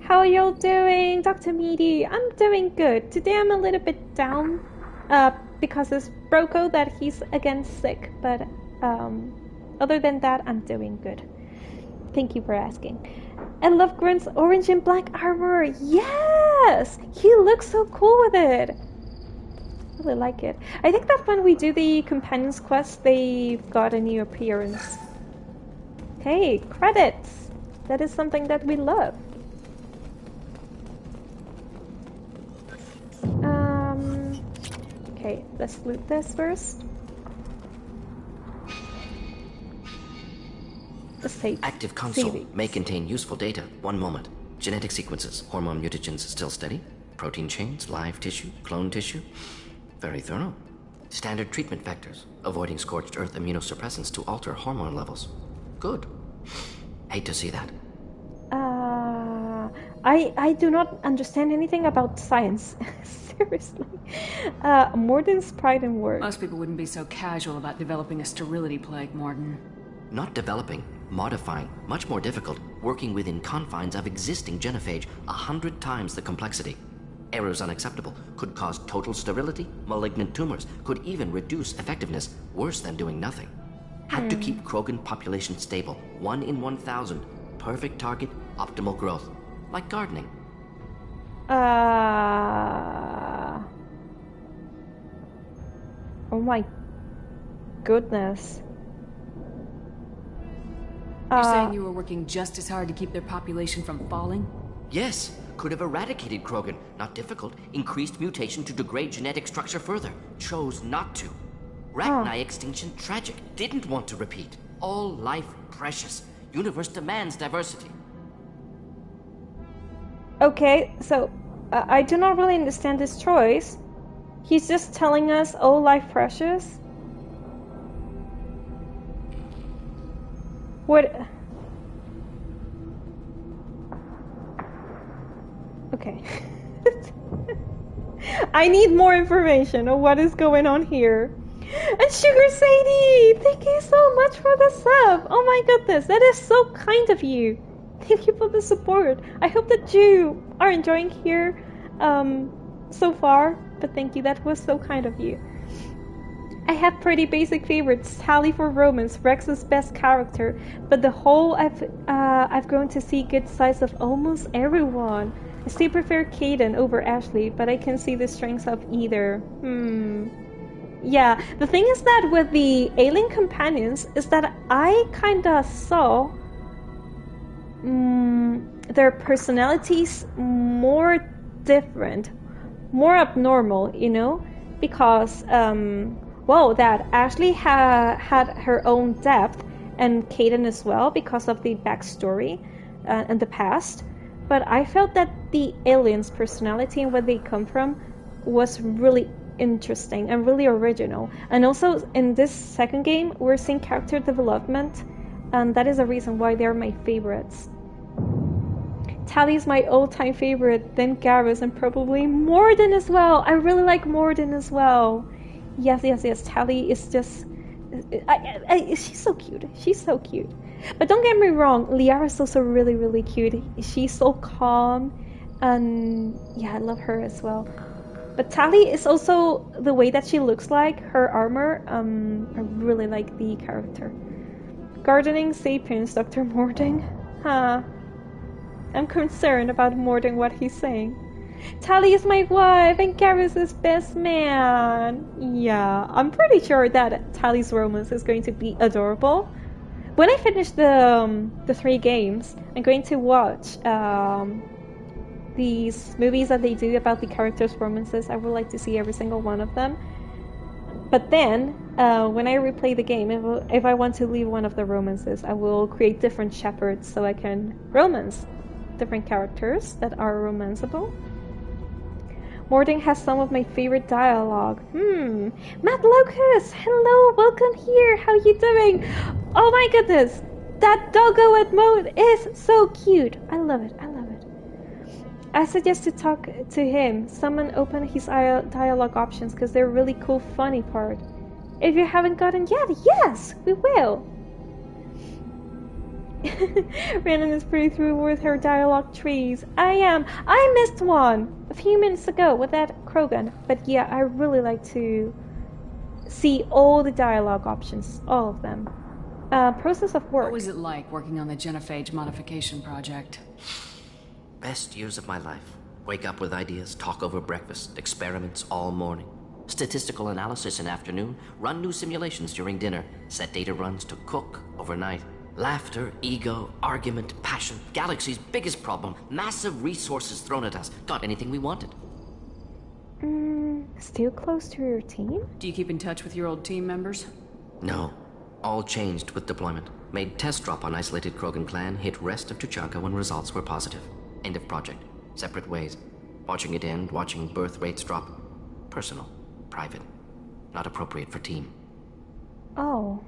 How are y'all doing, Dr. Meaty? I'm doing good. Today I'm a little bit down because it's Broco that he's again sick, but other than that, I'm doing good. Thank you for asking. I love Grunt's orange and black armor. Yes! He looks so cool with it. I really like it. I think that when we do the companions quest, they've got a new appearance. Hey, credits! That is something that we love. Okay, let's loot this first. The save. Active console may contain useful data. One moment. Genetic sequences, hormone mutagens still steady. Protein chains, live tissue, clone tissue. Very thorough. Standard treatment vectors, avoiding scorched earth immunosuppressants to alter hormone levels. Good. Hate to see that. I do not understand anything about science. Seriously. Mordin's pride and work. Most people wouldn't be so casual about developing a sterility plague, Mordin. Not developing, modifying, much more difficult, working within confines of existing genophage, 100 times the complexity. Errors unacceptable, could cause total sterility, malignant tumors, could even reduce effectiveness, worse than doing nothing. Had to keep Krogan population stable, 1 in 1,000, perfect target, optimal growth, like gardening. Oh my goodness. You're saying you were working just as hard to keep their population from falling? Yes, could have eradicated Krogan. Not difficult. Increased mutation to degrade genetic structure further. Chose not to. Rachni extinction tragic. Didn't want to repeat. All life precious. Universe demands diversity. Okay, so I do not really understand this choice. He's just telling us all life precious. What? Okay. I need more information on what is going on here. And Sugar Sadie, thank you so much for the sub. Oh my goodness, that is so kind of you. Thank you for the support. I hope that you are enjoying here so far. But thank you, that was so kind of you. I have pretty basic favorites. Tally for romance, Rex's best character. But the whole, I've grown to see good sides of almost everyone. I still prefer Caden over Ashley, but I can see the strengths of either. Yeah, the thing is that with the alien companions is that I kinda saw their personalities more different, more abnormal, you know? Because, well, that Ashley had her own depth, and Caden as well, because of the backstory and the past. But I felt that the aliens' personality and where they come from was really interesting and really original. And also in this second game, we're seeing character development, and that is a reason why they're my favorites. Tally's my all-time favorite, then Garrus, and probably Mordin as well. I really like Mordin as well. Yes. Tally is just... she's so cute. She's so cute. But don't get me wrong, Liara's also really, really cute. She's so calm, and yeah, I love her as well. But Tally is also the way that she looks like, her armor. I really like the character. Gardening sapiens, Dr. Mordin. Huh. I'm concerned about Mordin, what he's saying. Tally is my wife, and Garrus is best man. Yeah, I'm pretty sure that Tally's romance is going to be adorable. When I finish the 3 games, I'm going to watch these movies that they do about the characters' romances. I would like to see every single one of them. But then, when I replay the game, if I want to leave one of the romances, I will create different Shepards so I can romance different characters that are romanceable. Mordin has some of my favorite dialogue. Matt Locust, hello, welcome here. How you doing? Oh my goodness, that doggo at mode is so cute. I love it. I suggest to talk to him. Someone open his dialogue options because they're really cool, funny part. If you haven't gotten yet, yes, we will. Rhiannon is pretty through with her dialogue trees. I am. I missed one a few minutes ago with that Krogan. But yeah, I really like to see all the dialogue options, all of them. Process of work. What was it like working on the genophage modification project? Best years of my life. Wake up with ideas, talk over breakfast, experiments all morning. Statistical analysis in afternoon, run new simulations during dinner, set data runs to cook overnight. Laughter, ego, argument, passion, Galaxy's biggest problem, massive resources thrown at us. Got anything we wanted. Still close to your team? Do you keep in touch with your old team members? No. All changed with deployment. Made test drop on isolated Krogan clan, hit rest of Tuchanka when results were positive. End of project. Separate ways. Watching it end, watching birth rates drop. Personal. Private. Not appropriate for team. Oh.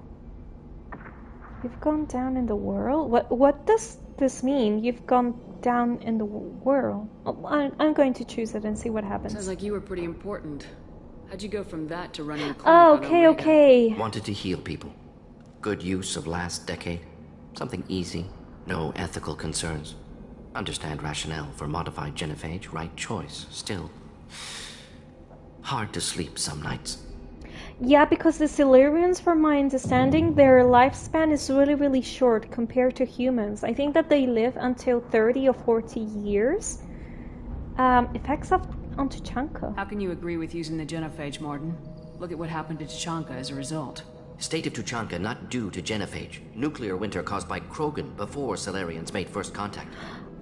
You've gone down in the world? What does this mean? You've gone down in the world? Oh, I'm going to choose it and see what happens. Sounds like you were pretty important. How'd you go from that to running a clinic Oh, on okay, Omega? okay. Wanted to heal people. Good use of last decade. Something easy. No ethical concerns. Understand rationale for modified genophage. Right choice. Still. Hard to sleep some nights. Yeah, because the Silurians, from my understanding, their lifespan is really, really short compared to humans. I think that they live until 30 or 40 years. Effects on Tuchanka. How can you agree with using the genophage, Mordin? Look at what happened to Tuchanka as a result. State of Tuchanka not due to genophage. Nuclear winter caused by Krogan before Solarians made first contact.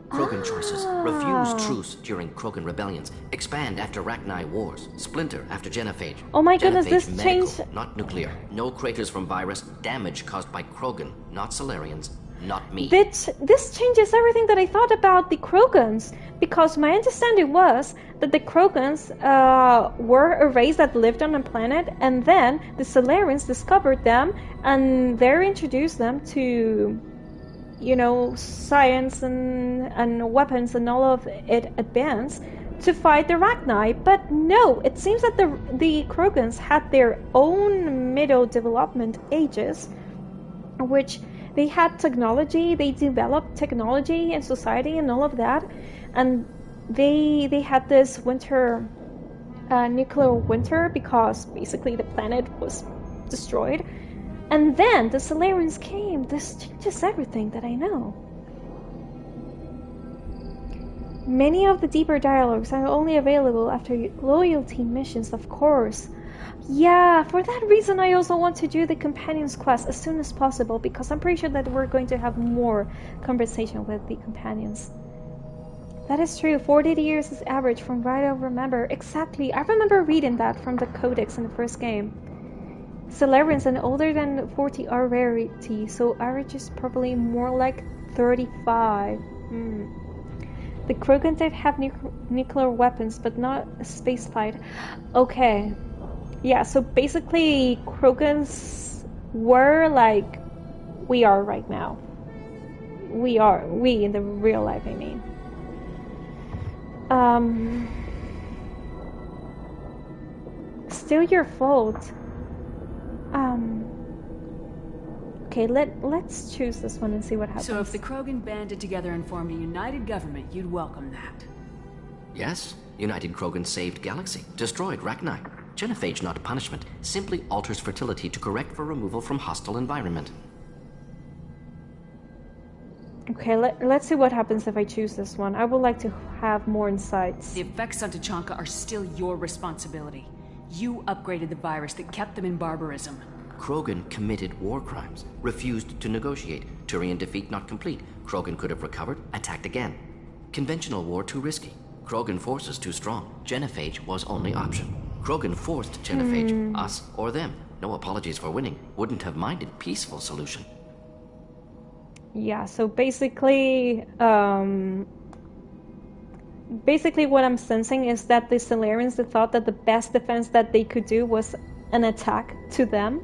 Krogan choices. Refuse truce during Krogan rebellions. Expand after Rachni wars. Splinter after genophage. Oh my goodness, Genophage this medical, changed. not nuclear. No craters from virus. Damage caused by Krogan, not Solarians. Not me. This changes everything that I thought about the Krogans, because my understanding was that the Krogans were a race that lived on a planet, and then the Solarians discovered them, and they introduced them to, you know, science and weapons and all of it advanced to fight the Rachni. But no, it seems that the Krogans had their own middle development ages, which they had technology, they developed technology and society and all of that, and they had this winter, nuclear winter, because basically the planet was destroyed. And then the Solarians came. This changes everything that I know. Many of the deeper dialogues are only available after loyalty missions, of course. Yeah, for that reason I also want to do the Companions quest as soon as possible, because I'm pretty sure that we're going to have more conversation with the Companions. That is true, 40 years is average from what I remember. Exactly, I remember reading that from the Codex in the first game. Solarians and older than 40 are rarity, so average is probably more like 35. The Krogan did have nuclear weapons, but not a spaceflight. Okay. Yeah, so basically Krogans were like we are right now. We in the real life, I mean. Still your fault. Okay, let's choose this one and see what happens. So if the Krogan banded together and formed a united government, you'd welcome that? Yes. United Krogan saved Galaxy. Destroyed Rachni. Genophage not punishment. Simply alters fertility to correct for removal from hostile environment. Okay, let's see what happens if I choose this one. I would like to have more insights. The effects on Tuchanka are still your responsibility. You upgraded the virus that kept them in barbarism. Krogan committed war crimes. Refused to negotiate. Turian defeat not complete. Krogan could have recovered, attacked again. Conventional war too risky. Krogan forces too strong. Genophage was only option. Krogan forced genophage, us or them. No apologies for winning. Wouldn't have minded peaceful solution. Yeah, so basically what I'm sensing is that the Solarians thought that the best defense that they could do was an attack to them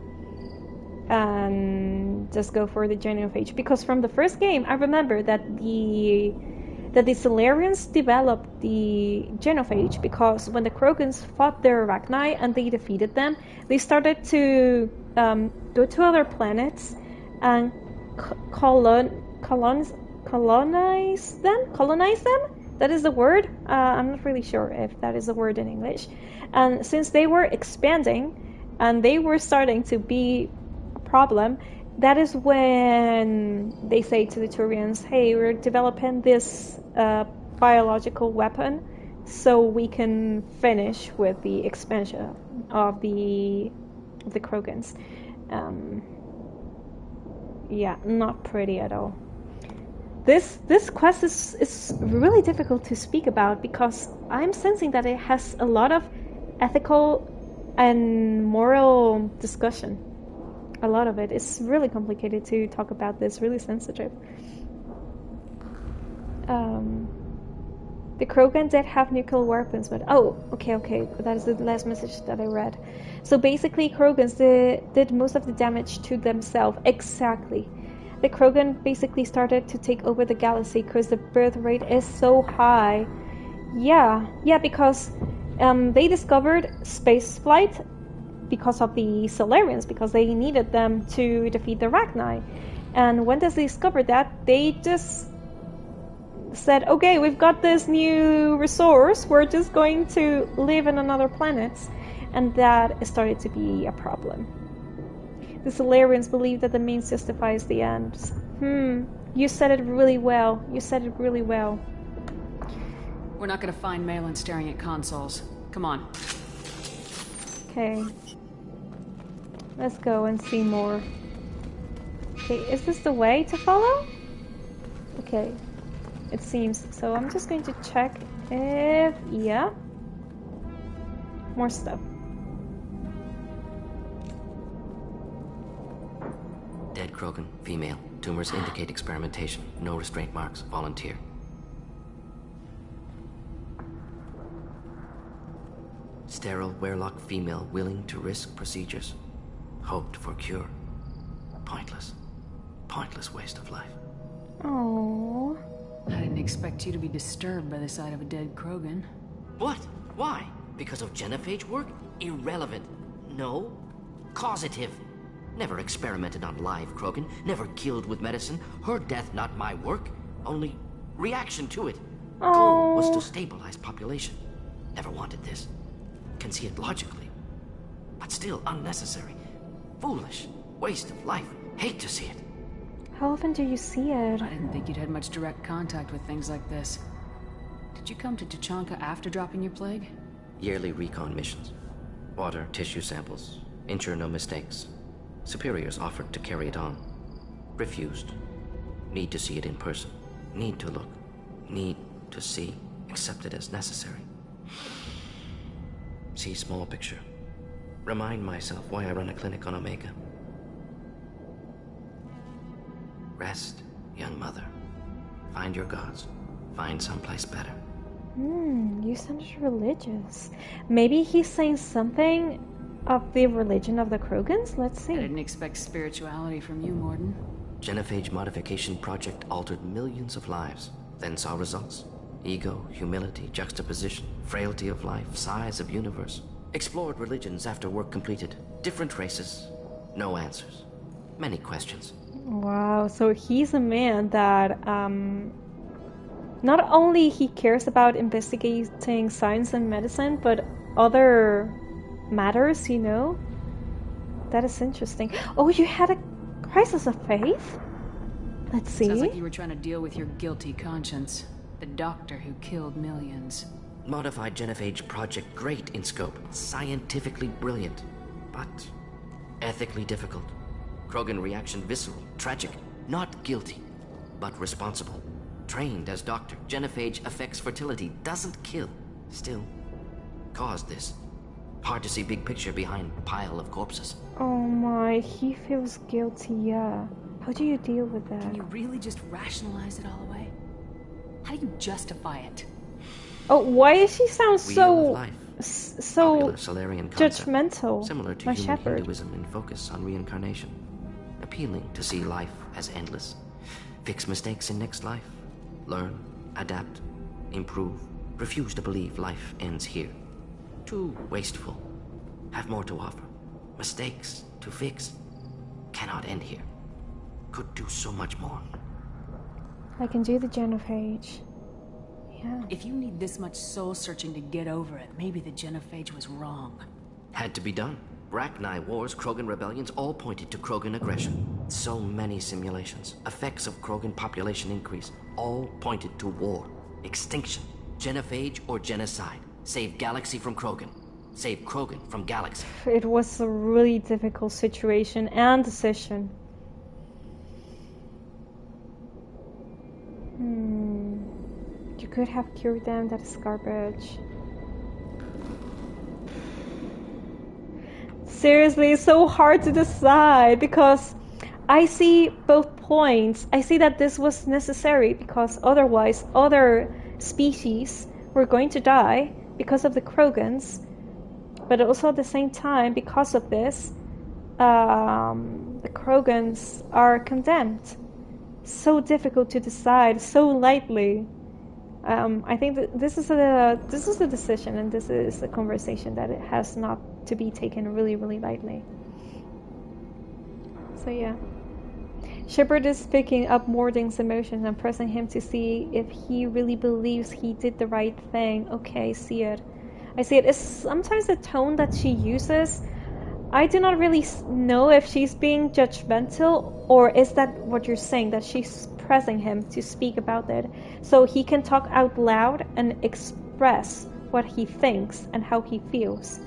and just go for the genophage. Because from the first game, I remember that the Solarians developed the genophage because when the Krogans fought their Rachni and they defeated them, they started to go to other planets and colonize them? Colonize them? That is the word? I'm not really sure if that is the word in English. And since they were expanding and they were starting to be a problem, that is when they say to the Turians, hey, we're developing this biological weapon so we can finish with the expansion of the Krogans. Yeah, not pretty at all. This quest is really difficult to speak about because I'm sensing that it has a lot of ethical and moral discussion. A lot of it. It's really complicated to talk about this, really sensitive. The Krogan did have nuclear weapons, but okay, that is the last message that I read. So basically Krogans did most of the damage to themselves. Exactly. The Krogan basically started to take over the galaxy because the birth rate is so high. Yeah, because they discovered space flight because of the Solarians, because they needed them to defeat the Rachni. And when they discovered that, they just said, okay, we've got this new resource, we're just going to live in another planet. And that started to be a problem. The Solarians believe that the means justifies the ends. You said it really well. We're not gonna find Malin staring at consoles. Come on. Okay. Let's go and see more. Okay, is this the way to follow? Okay. It seems. So I'm just going to check if... yeah. More stuff. Dead Krogan, female. Tumors indicate experimentation. No restraint marks. Volunteer. Sterile Werelock female willing to risk procedures. Hoped for cure. Pointless. Pointless waste of life. Oh. I didn't expect you to be disturbed by the sight of a dead Krogan. What? Why? Because of genophage work? Irrelevant. No. Causative. Never experimented on live Krogan. Never killed with medicine. Her death not my work. Only reaction to it. Goal was to stabilize population. Never wanted this. Can see it logically. But still unnecessary. Foolish. Waste of life. Hate to see it. How often do you see it? I didn't think you'd had much direct contact with things like this. Did you come to Tuchanka after dropping your plague? Yearly recon missions. Water, tissue samples. Ensure no mistakes. Superiors offered to carry it on. Refused. Need to see it in person. Need to look. Need to see. Accept it as necessary. See small picture. Remind myself why I run a clinic on Omega. Rest, young mother. Find your gods. Find someplace better. You sounded religious. Maybe he's saying something of the religion of the Krogans? Let's see. I didn't expect spirituality from you, Mordin. Genophage modification project altered millions of lives. Then saw results. Ego, humility, juxtaposition, frailty of life, size of universe. Explored religions after work completed. Different races. No answers. Many questions. Wow, so he's a man that not only he cares about investigating science and medicine, but other matters, you know? That is interesting. Oh, you had a crisis of faith? Let's see. Sounds like you were trying to deal with your guilty conscience. The doctor who killed millions. Modified genophage project great in scope. Scientifically brilliant. But ethically difficult. Krogan reaction visceral, tragic. Not guilty, but responsible. Trained as doctor. Genophage affects fertility. Doesn't kill. Still, caused this. Hard to see big picture behind pile of corpses. Oh my, he feels guilty, yeah. How do you deal with that? Can you really just rationalize it all away? How do you justify it? Oh, why does she sound Wheel so... of life. so Popular Solarian concept. judgmental? Similar to My human Shepard. Hinduism in focus on reincarnation. Appealing to see life as endless. Fix mistakes in next life. Learn, adapt, improve. Refuse to believe life ends here. Too wasteful. Have more to offer. Mistakes to fix. Cannot end here. Could do so much more. I can do the genophage. Yeah. If you need this much soul-searching to get over it, maybe the genophage was wrong. Had to be done. Rachni wars, Krogan rebellions, all pointed to Krogan aggression. So many simulations, effects of Krogan population increase, all pointed to war, extinction, genophage or genocide. Save galaxy from Krogan. Save Krogan from galaxy. It was a really difficult situation and decision. You could have cured them, that is garbage. Seriously, it's so hard to decide because I see both points. I see that this was necessary because otherwise other species were going to die because of the Krogans, but also at the same time, because of this, the Krogans are condemned. So difficult to decide so lightly. I think that this is a decision, and this is a conversation that it has not to be taken really, really lightly. So yeah, Shepard is picking up Mordin's emotions and pressing him to see if he really believes he did the right thing. Okay, I see it. It's sometimes the tone that she uses. I do not really know if she's being judgmental, or is that what you're saying, that she's pressing him to speak about it so he can talk out loud and express what he thinks and how he feels.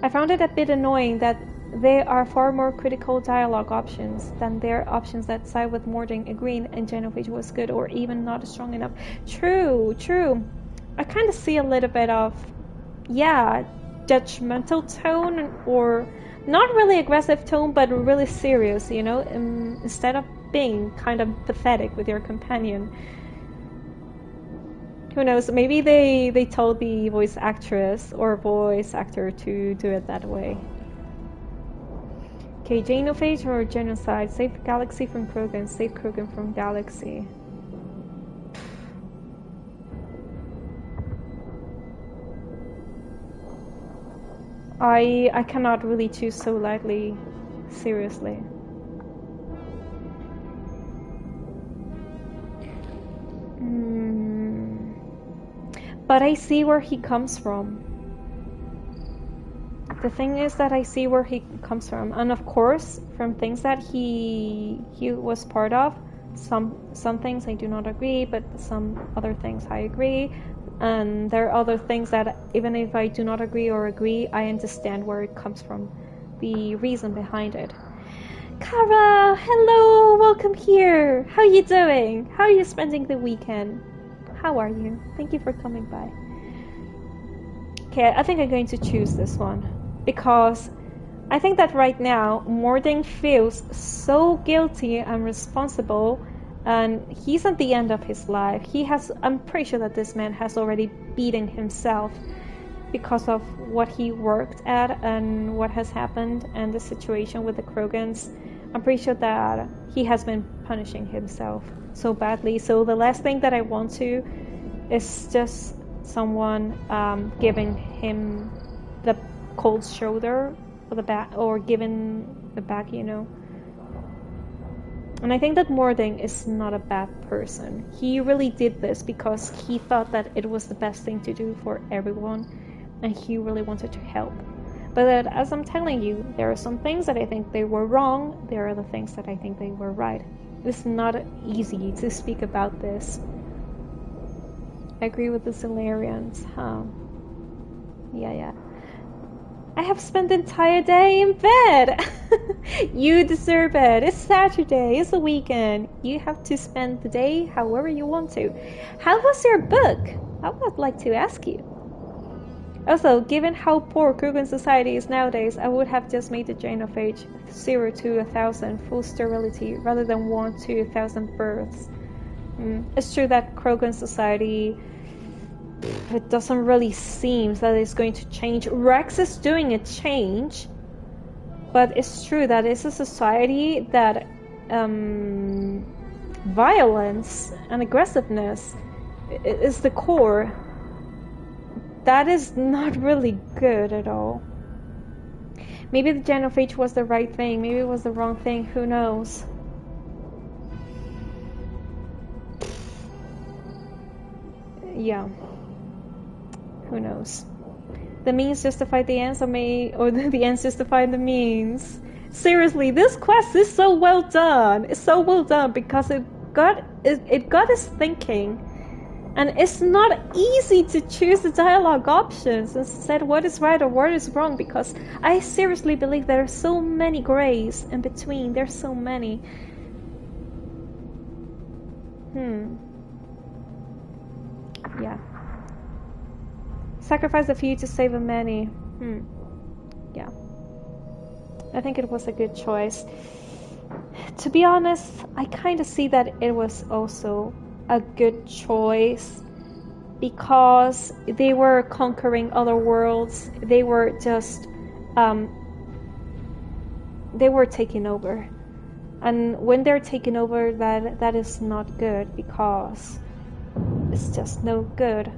I found it a bit annoying that there are far more critical dialogue options than there are options that side with Mordin agreeing and genophage was good or even not strong enough. True. I kind of see a little bit of, judgmental tone, or not really aggressive tone, but really serious, instead of being kind of pathetic with your companion. Who knows, maybe they told the voice actress or voice actor to do it that way. Okay, genophage or genocide? Save the galaxy from Krogan, save Krogan from galaxy. I cannot really choose so lightly, seriously. But I see where he comes from. The thing is that I see where he comes from, and of course, from things that he was part of, some things I do not agree, but some other things I agree. And there are other things that even if I do not agree or agree, I understand where it comes from, the reason behind it. Kara, hello, welcome here. How are you doing? How are you spending the weekend? How are you? Thank you for coming by. Okay, I think I'm going to choose this one because I think that right now Mordin feels so guilty and responsible. And he's at the end of his life. I'm pretty sure that this man has already beaten himself because of what he worked at and what has happened and the situation with the Krogans. I'm pretty sure that he has been punishing himself so badly. So the last thing that I want to is just someone giving him the cold shoulder or the back, or giving the back, And I think that Mordin is not a bad person. He really did this because he thought that it was the best thing to do for everyone, and he really wanted to help. But as I'm telling you, there are some things that I think they were wrong, there are the things that I think they were right. It's not easy to speak about this. I agree with the Solarians, huh? Yeah. I have spent the entire day in bed. You deserve it. It's Saturday. It's a weekend. You have to spend the day however you want to. How was your book? I would like to ask you. Also, given how poor Krogan society is nowadays, I would have just made the genophage 0 to 1,000 full sterility rather than 1 to 1,000 births. It's true that Krogan society, it doesn't really seem that it's going to change. Rex is doing a change, but it's true that it's a society that violence and aggressiveness is the core. That is not really good at all. Maybe the genophage was the right thing, maybe it was the wrong thing, who knows? Yeah. Who knows? The means justify the ends, or the ends justify the means. Seriously, this quest is so well done. It's so well done because it got us thinking. And it's not easy to choose the dialogue options and said what is right or what is wrong, because I seriously believe there are so many grays in between. There's so many. Yeah. Sacrifice a few to save a many. Yeah. I think it was a good choice. To be honest, I kind of see that it was also a good choice because they were conquering other worlds. They were just they were taking over, and when they're taking over, that is not good because it's just no good.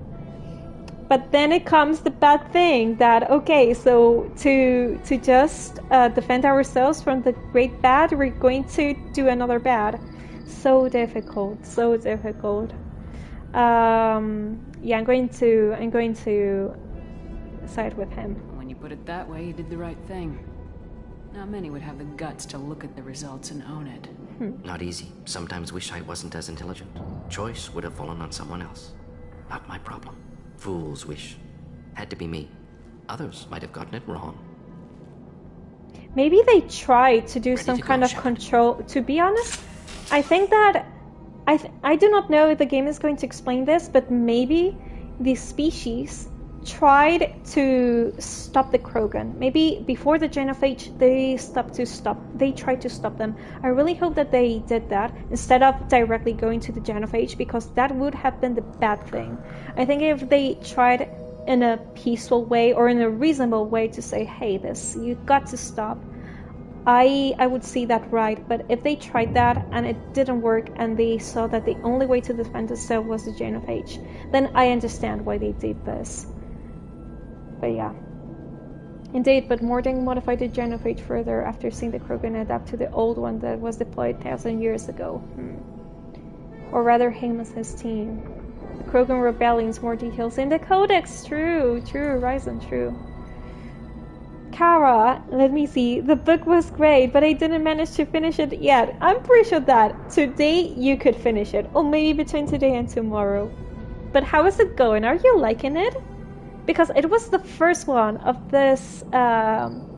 But then it comes the bad thing that, okay, so to just defend ourselves from the great bad, we're going to do another bad. So difficult, so difficult. Yeah, I'm going to side with him. When you put it that way, you did the right thing. Not many would have the guts to look at the results and own it. Not easy. Sometimes wish I wasn't as intelligent. Choice would have fallen on someone else. Not my problem. Fool's wish. Had to be me. Others might have gotten it wrong. Maybe they tried to do Ready some to kind go, of Shepard. control. To be honest, I think that I do not know if the game is going to explain this, but maybe the species tried to stop the Krogan. Maybe before the Genophage, they tried to stop them. I really hope that they did that instead of directly going to the Genophage, because that would have been the bad thing. I think if they tried in a peaceful way or in a reasonable way to say, hey, you got to stop, I would see that right. But if they tried that and it didn't work and they saw that the only way to defend itself was the Genophage, then I understand why they did this. But yeah. Indeed, but Mordin modified the Genophage further after seeing the Krogan adapt to the old one that was deployed 1,000 years ago. Or rather, him as his team. The Krogan rebellions, more details in the Codex. True, Ryzen, true. Kara, let me see. The book was great, but I didn't manage to finish it yet. I'm pretty sure that today you could finish it, or maybe between today and tomorrow. But how is it going? Are you liking it? Because it was the first one of this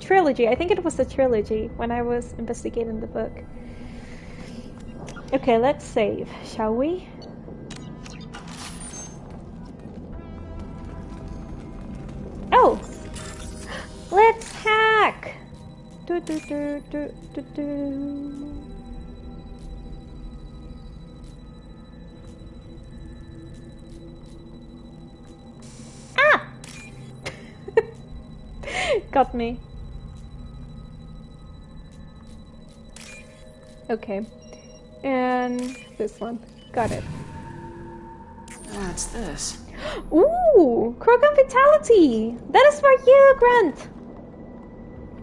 trilogy. I think it was the trilogy when I was investigating the book. Okay, let's save, shall we? Oh! Let's hack! Do. Ah! Got me. Okay. And this one. Got it. What's this? Ooh! Krogan Vitality! That is for you, Grant!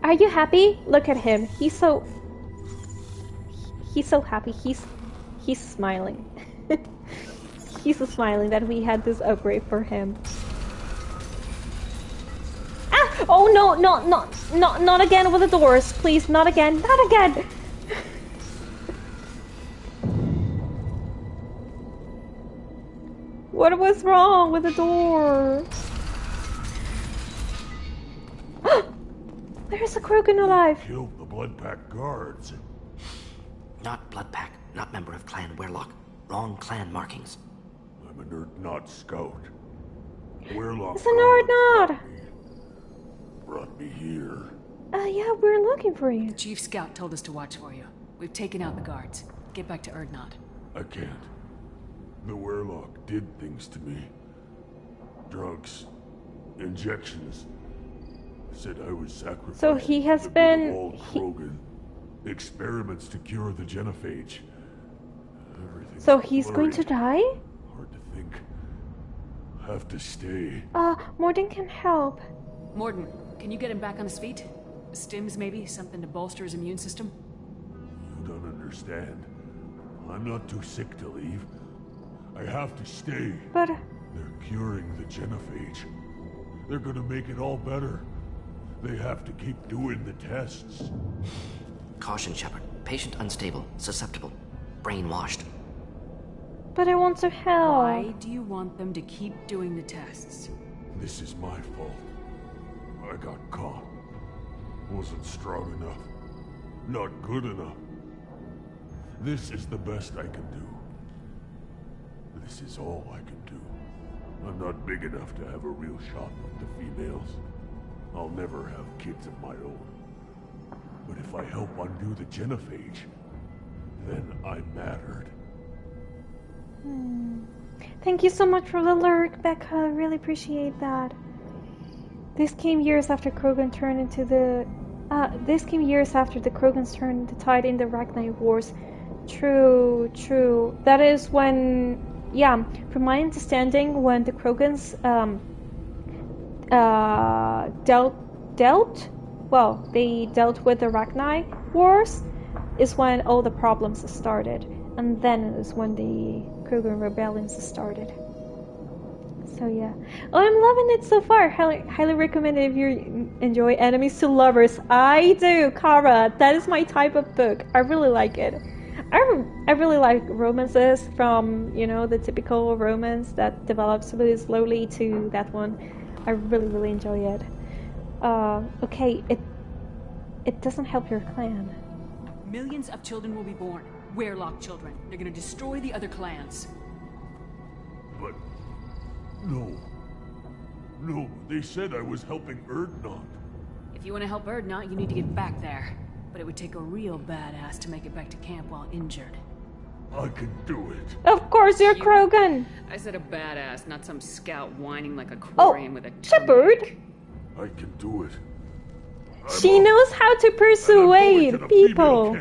Are you happy? Look at him. He's so happy. He's smiling. He's so smiling that we had this upgrade for him. Ah! Oh no, not again with the doors. Please, not again. Not again. What was wrong with the door? There's a Krogan alive. Killed the Blood Pack guards. Not Blood Pack, not member of Clan Werlock. Wrong clan markings. I'm a Nerd scout. Werlock It's a Nerd. brought me here. Yeah, we're looking for you. The Chief Scout told us to watch for you. We've taken out the guards. Get back to Erdnot. I can't. The Werlock did things to me. Drugs. Injections. Said I was sacrificed. So he has to be been... all Krogan. Experiments to cure the Genophage. Everything's So he's going to blurry. die? Hard to think. Have to stay. Mordin can help. Mordin, can you get him back on his feet? Stims, maybe? Something to bolster his immune system? You don't understand. I'm not too sick to leave. I have to stay. But They're curing the genophage. They're gonna make it all better. They have to keep doing the tests. Caution, Shepard. Patient unstable, susceptible, brainwashed. But I want to help. Why do you want them to keep doing the tests? This is my fault. I got caught. Wasn't strong enough. Not good enough. This is the best I can do. This is all I can do. I'm not big enough to have a real shot with the females. I'll never have kids of my own. But if I help undo the genophage, then I mattered. Thank you so much for the lurk, Becca. I really appreciate that. This came years after Krogan turned into the... this came years after the Krogans turned the tide in the Ragnar Wars. True, true. That is when... Yeah, from my understanding, when the Krogans they dealt with the Ragnar Wars, is when all the problems started. And then is when the Krogan rebellions started. So yeah. Oh, I'm loving it so far. Highly recommend it if you enjoy enemies to lovers. I do, Kara. That is my type of book. I really like it. I really like romances from, you know, the typical romance that develops really slowly to that one. I really enjoy it. Okay, it doesn't help your clan. Millions of children will be born. Werelock children. They're gonna destroy the other clans. But... No, they said I was helping Erdnot. If you want to help Erdnot, you need to get back there. But it would take a real badass to make it back to camp while injured. I can do it. Of course, you're Krogan! I said a badass, not some scout whining like a Quarian with a Shepard! I can do it. She knows how to persuade people.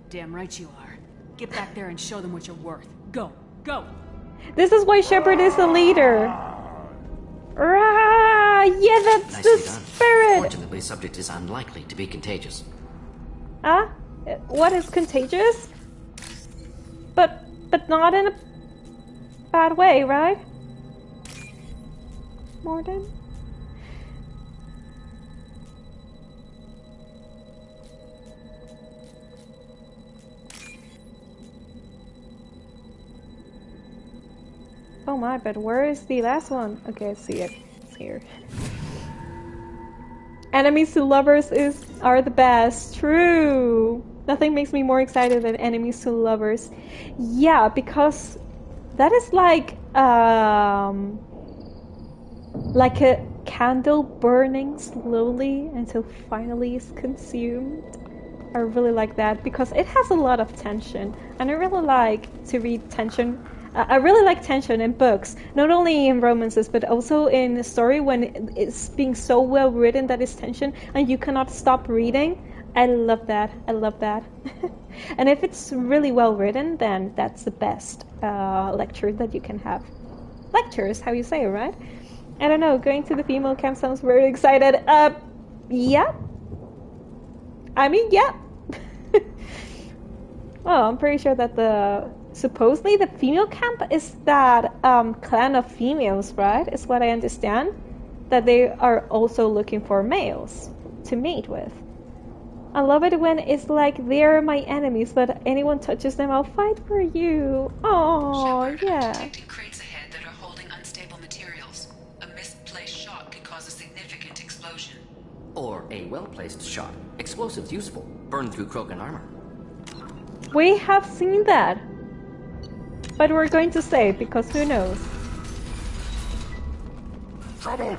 Damn right you are. Get back there and show them what you're worth. Go! This is why Shepard is the leader. Rah! Yeah, that's Nicely the done. spirit! Fortunately, subject is unlikely to be contagious. What is contagious? But not in a bad way, right? Mordin? Oh my, but where is the last one? Okay, I see it. It's here. Enemies to lovers are the best. True. Nothing makes me more excited than enemies to lovers. Yeah, because that is like a candle burning slowly until finally is consumed. I really like that because it has a lot of tension, and I really like to read tension. I really like tension in books, not only in romances, but also in a story when it's being so well written that it's tension and you cannot stop reading. I love that. And if it's really well written, then that's the best lecture that you can have. Lecture is how you say it, right? I don't know, going to the female camp sounds very excited. Yeah. I mean, yeah. Well, I'm pretty sure that supposedly the female camp is that clan of females, right? Is what I understand. That they are also looking for males to mate with. I love it when it's like they're my enemies, but anyone touches them, I'll fight for you. Oh, Shepard, yeah. I'm detecting crates ahead that are holding unstable materials. A misplaced shot could cause a significant explosion. Or a well-placed shot. Explosives useful. Burn through Krogan armor. We have seen that. But we're going to save, because who knows? Trouble!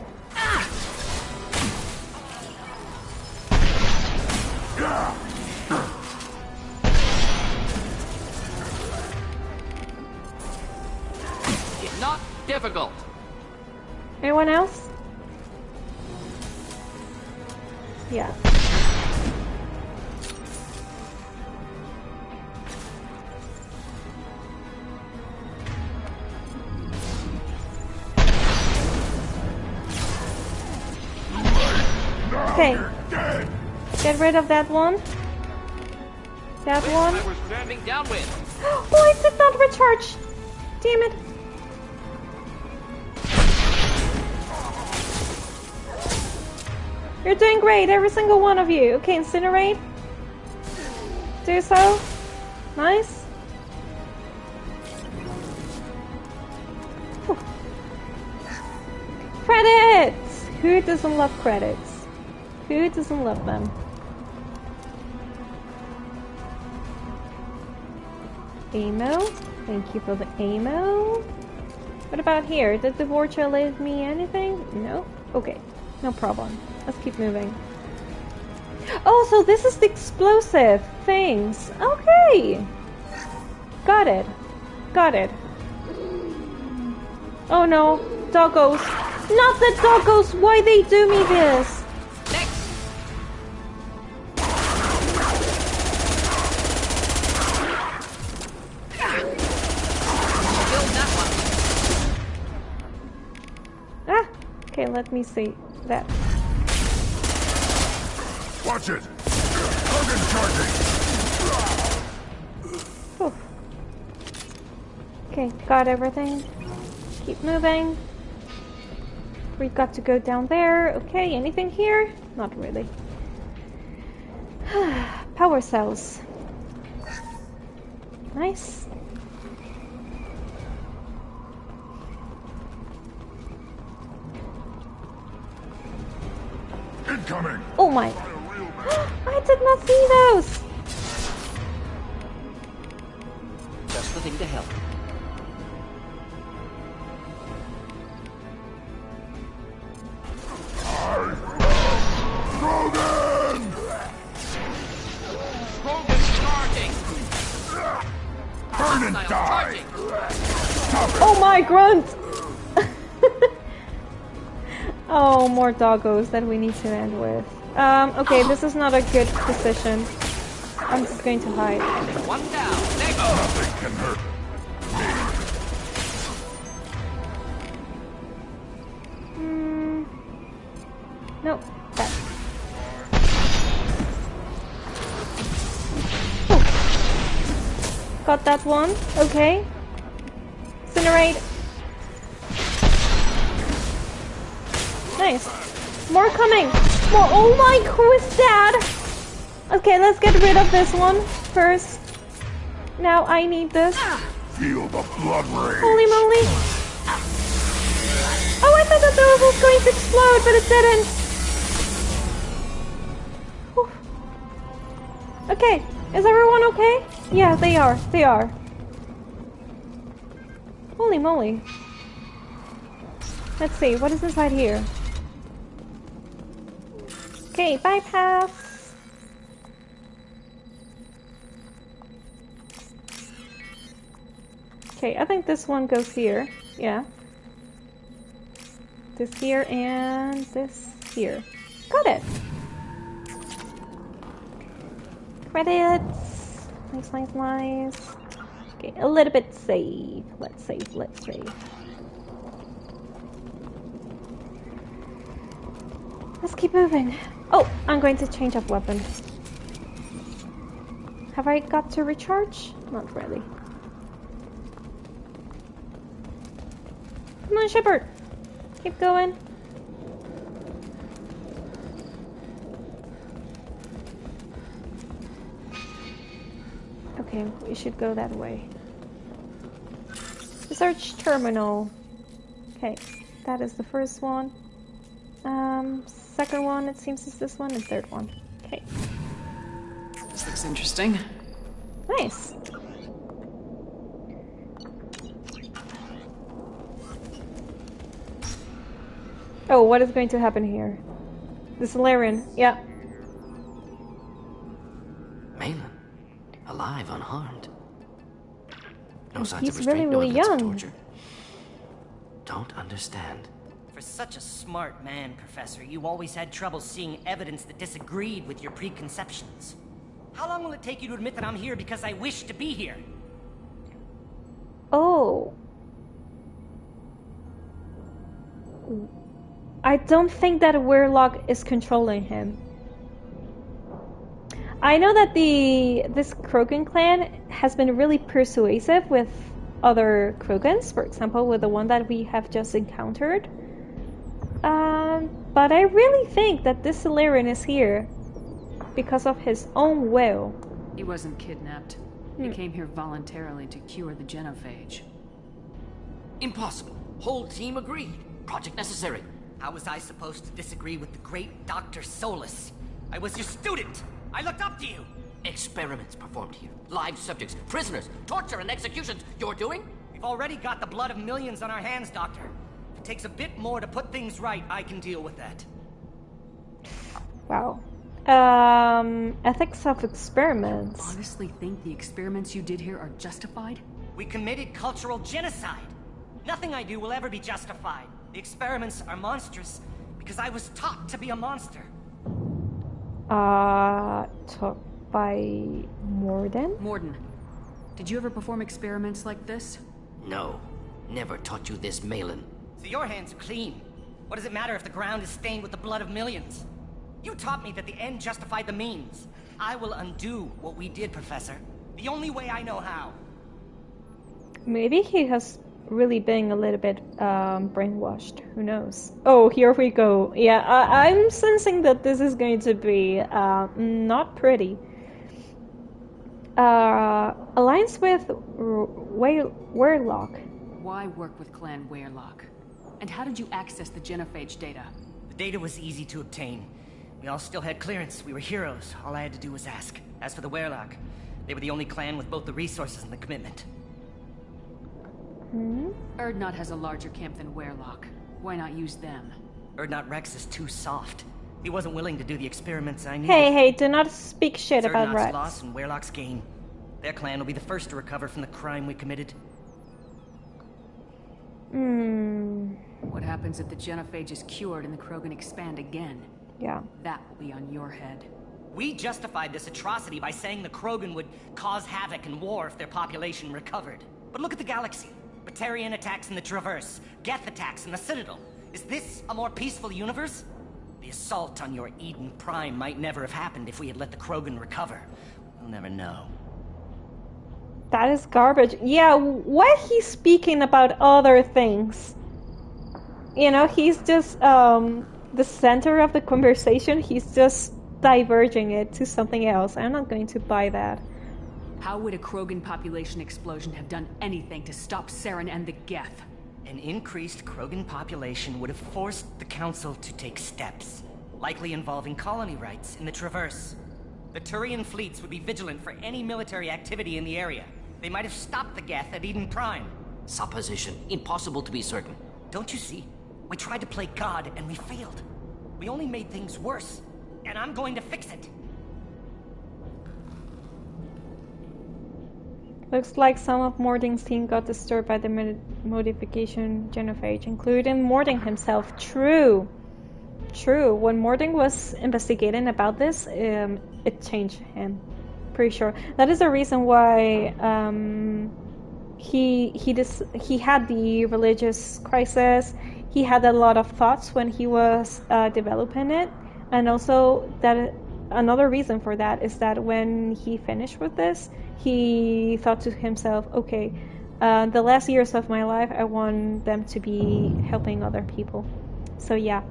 It's not difficult. Anyone else? Yeah. Okay. Get rid of that one. That one. I was standing downwind. Oh, I did not recharge. Damn it. You're doing great, every single one of you. Okay, incinerate. Do so. Nice. Whew. Credits! Who doesn't love credits? Who doesn't love them? Ammo. Thank you for the ammo. What about here? Did the Vorcha leave me anything? No? Okay. No problem. Let's keep moving. Oh, so this is the explosive things. Okay. Got it. Got it. Oh no. Doggos. Not the doggos! Why they do me this? Ah! Okay, let me see that. Watch it! Krogan charging! Whew. Okay, got everything. Keep moving. We've got to go down there. Okay, anything here? Not really. Power cells. Nice. Incoming! Oh my! I did not see those! Just the thing to help. Krogan! Krogan's charging! Burn and die! Oh my grunt! Oh, more doggos that we need to end with. Okay, this is not a good position. I'm just going to hide. One down. There goes. Nothing can hurt. No. That. Got that one. Okay. Incinerate. Nice. More coming. More. Oh my, who is that? Okay, let's get rid of this one first. Now I need this. Feel the blood rage. Holy moly. Oh, I thought that the was going to explode, but it didn't. Whew. Okay, is everyone okay? Yeah, they are. They are. Holy moly. Let's see, what is inside here? Okay, bypass. Okay, I think this one goes here. Yeah. This here and this here. Got it. Credits. Nice, nice, nice. Okay, a little bit save. Let's save, let's save. Let's keep moving. Oh, I'm going to change up weapon. Have I got to recharge? Not really. Come on, Shepard. Keep going. Okay, we should go that way. Research terminal. Okay, that is the first one. Second one, it seems, is this one, and third one. Okay. This looks interesting. Nice. Oh, what is going to happen here? The Solarian, yeah. Malin, alive, unharmed. No signs He's of restraint, really, really no evidence of young. torture. Don't understand. For such a smart man, Professor, you always had trouble seeing evidence that disagreed with your preconceptions. How long will it take you to admit that I'm here because I wish to be here? Oh. I don't think that Warlock is controlling him. I know that this Krogan clan has been really persuasive with other Krogans, for example, with the one that we have just encountered. But I really think that this Solarian is here because of his own will. He wasn't kidnapped. He came here voluntarily to cure the genophage. Impossible. Whole team agreed. Project necessary. How was I supposed to disagree with the great Dr. Solus? I was your student. I looked up to you. Experiments performed here. Live subjects, prisoners, torture and executions. You're doing? We've already got the blood of millions on our hands, Doctor. If it takes a bit more to put things right, I can deal with that. Wow. Ethics of experiments. Honestly think the experiments you did here are justified? We committed cultural genocide. Nothing I do will ever be justified. The experiments are monstrous because I was taught to be a monster. Taught by Mordin? Mordin, did you ever perform experiments like this? No. Never taught you this, Malin. So your hands are clean. What does it matter if the ground is stained with the blood of millions? You taught me that the end justified the means. I will undo what we did, Professor. The only way I know how. Maybe he has really been a little bit brainwashed. Who knows? Oh, here we go. Yeah, I'm sensing that this is going to be not pretty. Alliance with Weirlock. Why work with Clan Weirlock? And how did you access the genophage data? The data was easy to obtain. We all still had clearance. We were heroes. All I had to do was ask. As for the Weirlock, they were the only clan with both the resources and the commitment. Erdnot has a larger camp than Weirlock. Why not use them? Erdnot Rex is too soft. He wasn't willing to do the experiments I needed. Hey, do not speak shit about Erdnot's Rex. loss and Weirlock's gain. Their clan will be the first to recover from the crime we committed. What happens if the genophage is cured and the Krogan expand again? Yeah. That will be on your head. We justified this atrocity by saying the Krogan would cause havoc and war if their population recovered. But look at the galaxy. Batarian attacks in the Traverse, Geth attacks in the Citadel. Is this a more peaceful universe? The assault on your Eden Prime might never have happened if we had let the Krogan recover. We'll never know. That is garbage. Yeah, why he's speaking about other things? You know, he's just the center of the conversation. He's just diverging it to something else. I'm not going to buy that. How would a Krogan population explosion have done anything to stop Saren and the Geth? An increased Krogan population would have forced the Council to take steps, likely involving colony rights in the Traverse. The Turian fleets would be vigilant for any military activity in the area. They might have stopped the Geth at Eden Prime. Supposition. Impossible to be certain. Don't you see? We tried to play God and we failed. We only made things worse, and I'm going to fix it. Looks like some of Mordin's team got disturbed by the modification genophage, including Mordin himself. True. When Mordin was investigating about this, it changed him. Pretty sure. That is the reason why he had the religious crisis. He had a lot of thoughts when he was developing it, and also that another reason for that is that when he finished with this, he thought to himself, okay, the last years of my life, I want them to be helping other people. So yeah,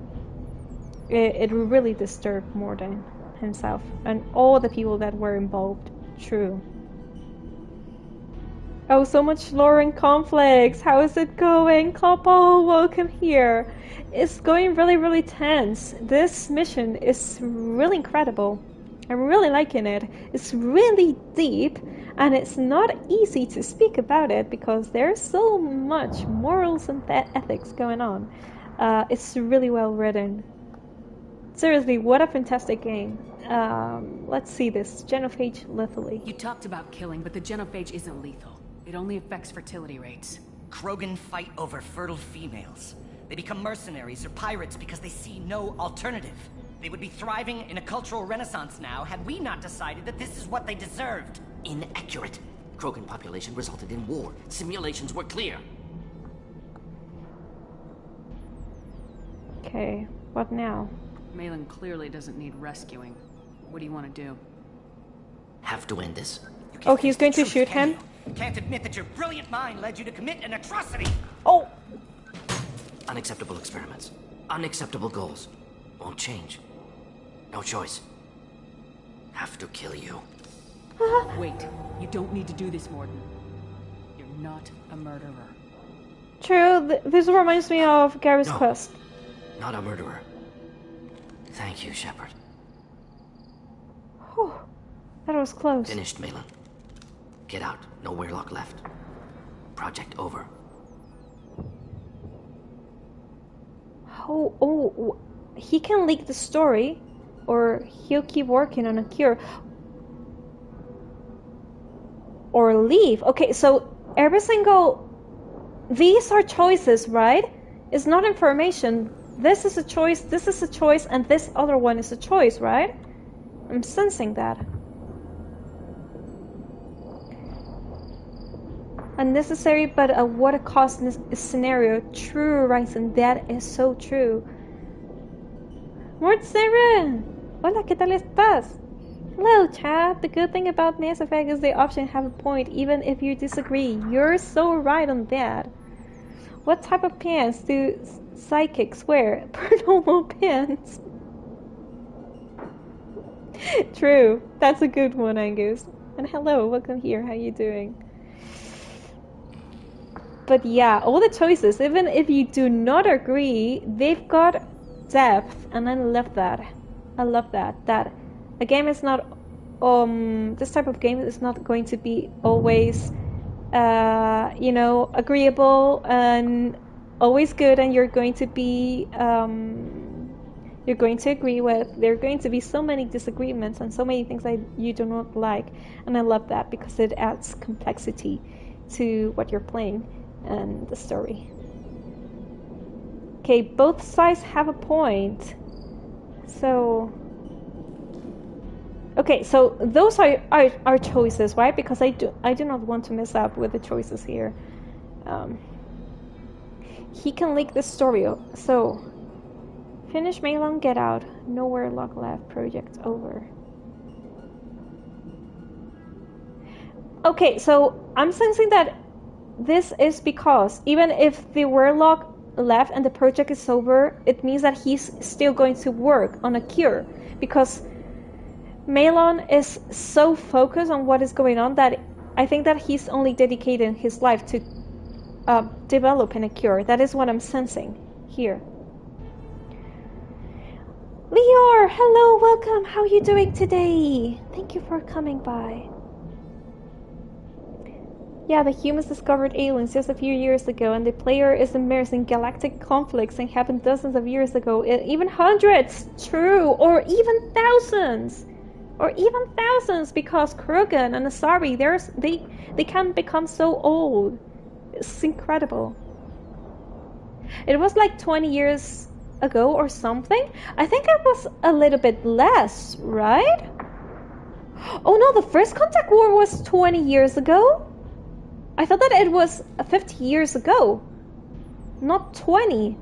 it really disturbed Mordin himself and all the people that were involved. True. Oh, so much lore and conflicts. How is it going? Couple, welcome here. It's going really, really tense. This mission is really incredible. I'm really liking it. It's really deep, and it's not easy to speak about it because there's so much morals and ethics going on. It's really well written. Seriously, what a fantastic game. Let's see this. Genophage lethally. You talked about killing, but the genophage isn't lethal. It only affects fertility rates. Krogan fight over fertile females. They become mercenaries or pirates because they see no alternative. They would be thriving in a cultural renaissance now had we not decided that this is what they deserved. Inaccurate. Krogan population resulted in war. Simulations were clear. Okay, what now? Malin clearly doesn't need rescuing. What do you want to do? Have to end this. Oh, he's going to shoot him? You can't admit that your brilliant mind led you to commit an atrocity! Oh! Unacceptable experiments. Unacceptable goals. Won't change. No choice. Have to kill you. Wait, you don't need to do this, Mordin. You're not a murderer. True, this reminds me of Garrus' No. quest. Not a murderer. Thank you, Shepard. Whew, that was close. Finished, Malin. Get out. No Weirlock left. Project over. Oh, he can leak the story, or he'll keep working on a cure. Or leave. Okay, so every single... These are choices, right? It's not information. This is a choice, this is a choice, and this other one is a choice, right? I'm sensing that. Unnecessary, but at what a cost scenario. True, Ryzen, that is so true. Mordin! Hola, ¿qué tal estás? Hello, chat. The good thing about Mass Effect is they often have a point, even if you disagree. You're so right on that. What type of pants do psychics wear? Paranormal pants. True. That's a good one, Angus. And hello, welcome here. How you doing? But yeah, all the choices, even if you do not agree, they've got depth, and I love that. I love that. That a game is not, this type of game is not going to be always, you know, agreeable and always good, and you're going to be, you're going to agree with. There are going to be so many disagreements and so many things that you do not like, and I love that because it adds complexity to what you're playing and the story. Okay, both sides have a point. So, okay, so those are choices, right? Because I do not want to mess up with the choices here. He can leak the story. So, finish Malin, get out. Nowhere lock left. Project over. Okay, so I'm sensing that this is because even if the Weirlock left and the project is over, it means that he's still going to work on a cure, because Malin is so focused on what is going on that I think that he's only dedicating his life to developing a cure. That is what I'm sensing here. Lior, hello, welcome. How are you doing today? Thank you for coming by. Yeah, the humans discovered aliens just a few years ago, and the player is immersed in galactic conflicts and happened dozens of years ago, even hundreds, true, or even thousands, because Krogan and Asari, they can become so old. It's incredible. It was like 20 years ago or something. I think it was a little bit less, right? Oh no, the first contact war was 20 years ago. I thought that it was 50 years ago, not 20,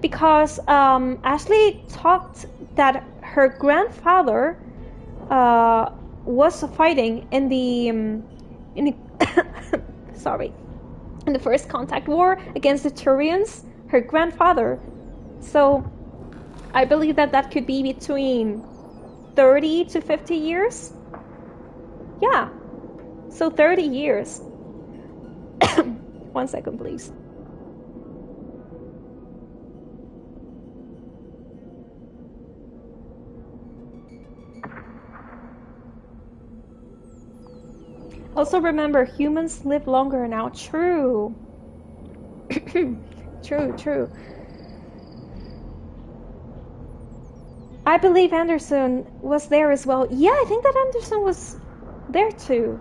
because Ashley talked that her grandfather was fighting in the sorry, in the first contact war against the Turians. Her grandfather, so I believe that that could be between 30 to 50 years. Yeah, so 30 years. 1 second, please. Also remember, humans live longer now. True. True. I believe Anderson was there as well. Yeah, I think that Anderson was there too.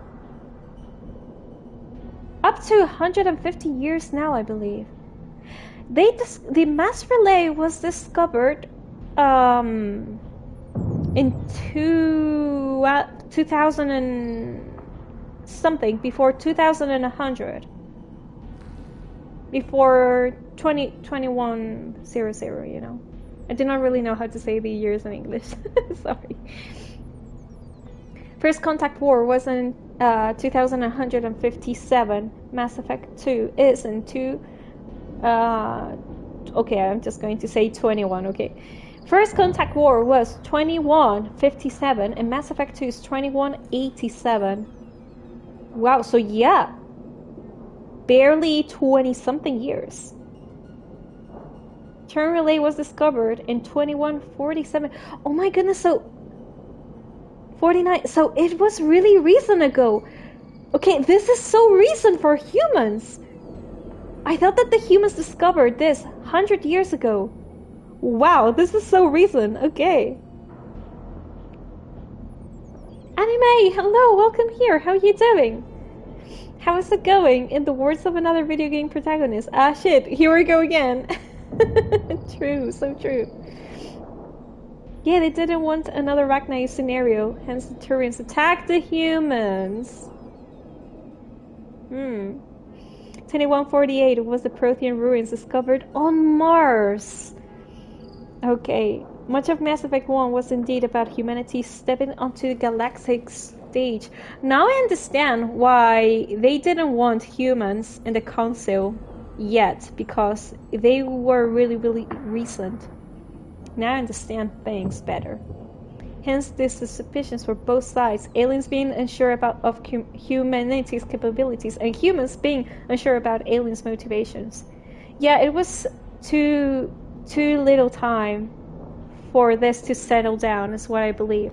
Up to 150 years now, I believe. The mass relay was discovered in 2000 and something, before 2100. Before 2100, you know. I do not really know how to say the years in English. Sorry. First Contact War was in 2157. Mass Effect 2 is in 2100. Okay, I'm just going to say 21, okay. First Contact War was 2157, and Mass Effect 2 is 2187. Wow, so yeah. Barely 20-something years. Turn Relay was discovered in 2147. Oh my goodness, so 49. So it was really recent ago. Okay, this is so recent for humans. I thought that the humans discovered this 100 years ago. Wow, this is so recent. Okay. Anime, hello, welcome here. How are you doing? How is it going? In the words of another video game protagonist. Ah shit, here we go again. True, so true. Yeah, they didn't want another Ragnar scenario, hence the Turians attacked the humans. 2148 was the Prothean ruins discovered on Mars. Okay, much of Mass Effect 1 was indeed about humanity stepping onto the galactic stage. Now I understand why they didn't want humans in the council yet, because they were really recent. Now I understand things better. Hence this suspicions for both sides, aliens being unsure of humanity's capabilities and humans being unsure about aliens' motivations. Yeah, it was too little time for this to settle down, is what I believe.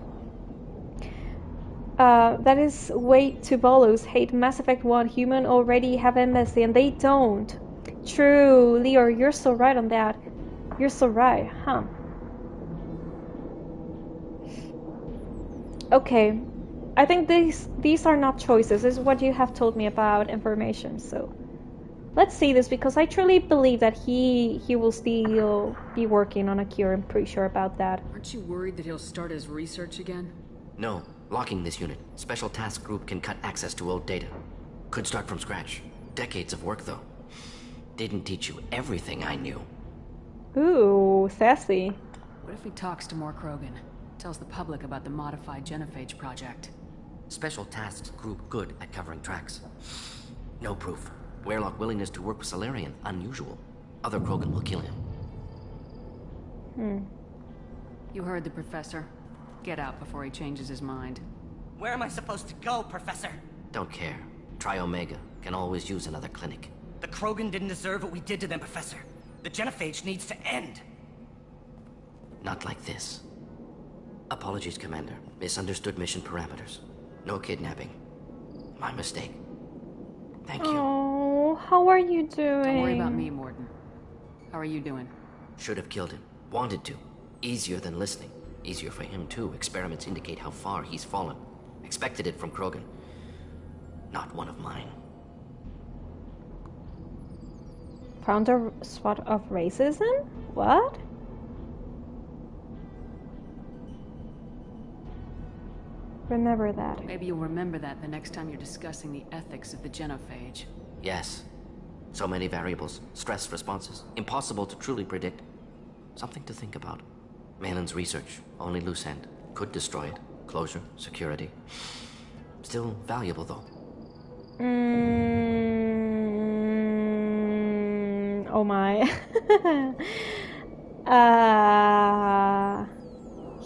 That is way too bolos. Hate Mass Effect 1. Human already have embassy and they don't. True, Leo, you're so right on that. You're so right, huh? Okay, I think these are not choices. This is what you have told me about information. So let's see this, because I truly believe that he will still be working on a cure. I'm pretty sure about that. Aren't you worried that he'll start his research again? No. Locking this unit. Special Task Group can cut access to old data. Could start from scratch. Decades of work, though. Didn't teach you everything I knew. Ooh, sassy. What if he talks to more Krogan? Tells the public about the modified genophage project? Special Tasks Group good at covering tracks. No proof. Werelock willingness to work with Salarian, unusual. Other Krogan will kill him. You heard the professor. Get out before he changes his mind. Where am I supposed to go, Professor? Don't care. Try Omega. Can always use another clinic. The Krogan didn't deserve what we did to them, Professor. The genophage needs to end. Not like this. Apologies, Commander. Misunderstood mission parameters. No kidnapping. My mistake. Thank you. Oh, how are you doing? Don't worry about me, Mordin. How are you doing? Should have killed him. Wanted to. Easier than listening. Easier for him, too. Experiments indicate how far he's fallen. Expected it from Krogan. Not one of mine. Found a spot of racism? What? Remember that. Maybe you'll remember that the next time you're discussing the ethics of the genophage. Yes. So many variables. Stress responses. Impossible to truly predict. Something to think about. Malin's research. Only loose end. Could destroy it. Closure. Security. Still valuable, though. Oh my.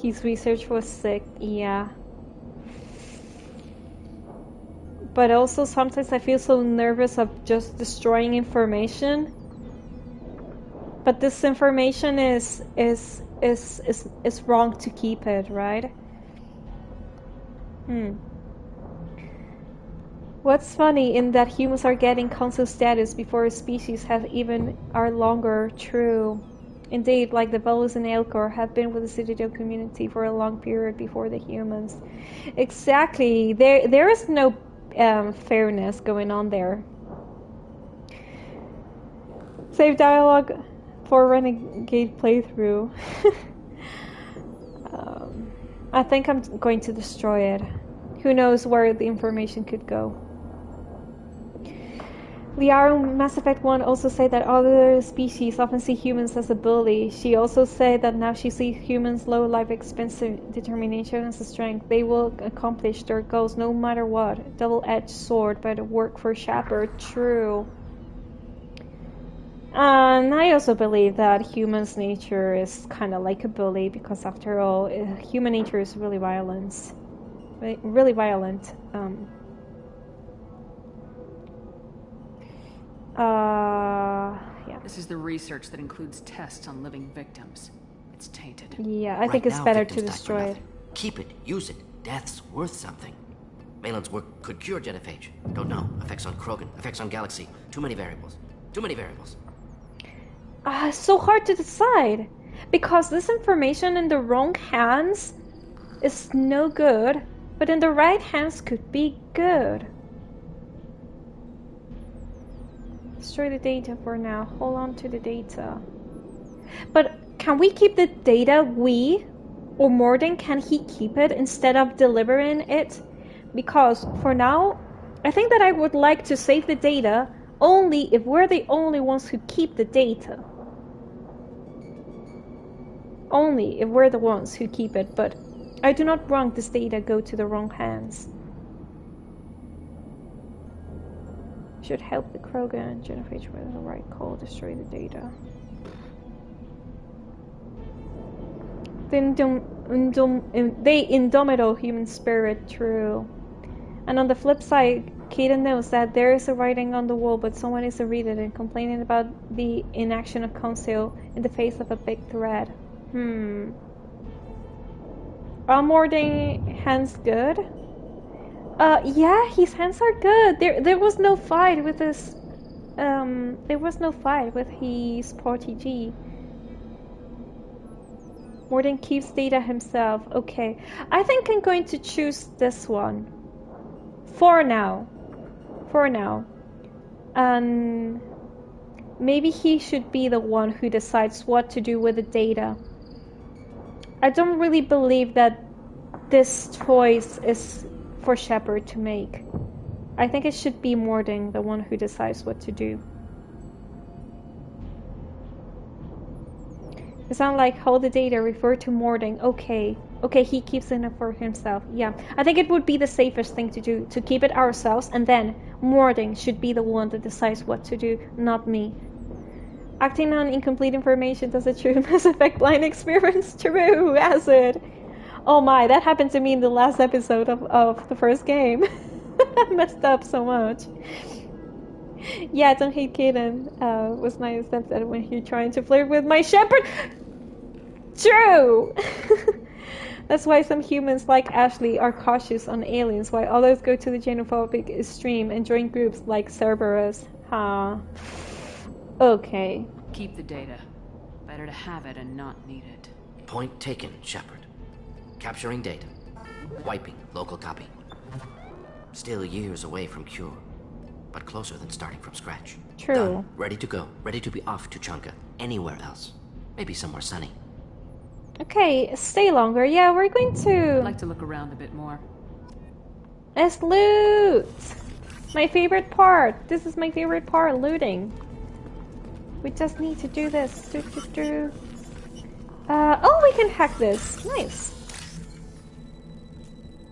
His research was sick, yeah. But also sometimes I feel so nervous of just destroying information. But this information is wrong to keep it, right? What's funny in that humans are getting council status before a species have even are longer true. Indeed, like the Belus and Elcor have been with the Citadel community for a long period before the humans. Exactly. There is no fairness going on there. Save dialogue for Renegade playthrough. I think I'm going to destroy it. Who knows where the information could go. Liara in Mass Effect 1 also said that other species often see humans as a bully. She also said that now she sees humans' low life expensive determination as a strength. They will accomplish their goals no matter what. Double-edged sword, but work for Shepard. True. And I also believe that humans' nature is kind of like a bully because, after all, human nature is really violent. Really violent. Yeah. This is the research that includes tests on living victims. It's tainted. Yeah, I think it's better to destroy it. Keep it, use it. Death's worth something. Malin's work could cure genophage. Don't know. Effects on Krogan, effects on Galaxy. Too many variables. Too many variables. It's so hard to decide. Because this information in the wrong hands is no good, but in the right hands could be good. Destroy the data for now. Hold on to the data. But can we keep the data? Or Mordin, can he keep it instead of delivering it? Because for now, I think that I would like to save the data only if we're the only ones who keep the data. Only if we're the ones who keep it, but I do not want this data go to the wrong hands. Should help the Krogan and genophage with the right call, destroy the data. The indomitable human spirit, true. And on the flip side, Kaden knows that there is a writing on the wall, but someone is reading it and complaining about the inaction of Council in the face of a big threat. Are Mordin hands good? Yeah, his hands are good. There was no fight with his protégé. Mordin keeps data himself. Okay. I think I'm going to choose this one. For now. And maybe he should be the one who decides what to do with the data. I don't really believe that this choice is for Shepard to make. I think it should be Mordin, the one who decides what to do. It sounds like hold the data, refer to Mordin. Okay, he keeps it for himself. Yeah, I think it would be the safest thing to do, to keep it ourselves, and then Mordin should be the one that decides what to do, not me. Acting on incomplete information does a true Mass Effect blind experience. True, acid. Oh my, that happened to me in the last episode of the first game. I messed up so much. Yeah, don't hate Kaden. Was my stepdad when he trying to flirt with my Shepard? True! That's why some humans like Ashley are cautious on aliens, while others go to the xenophobic extreme and join groups like Cerberus. Okay. Keep the data. Better to have it and not need it. Point taken, Shepard. Capturing data. Wiping local copy. Still years away from cure, but closer than starting from scratch. True. Done. Ready to go. Ready to be off to Chunka. Anywhere else. Maybe somewhere sunny. Okay, stay longer. Yeah, we're going to... I'd like to look around a bit more. Let's loot! My favorite part. This is my favorite part, looting. We just need to do this. Oh, we can hack this. Nice.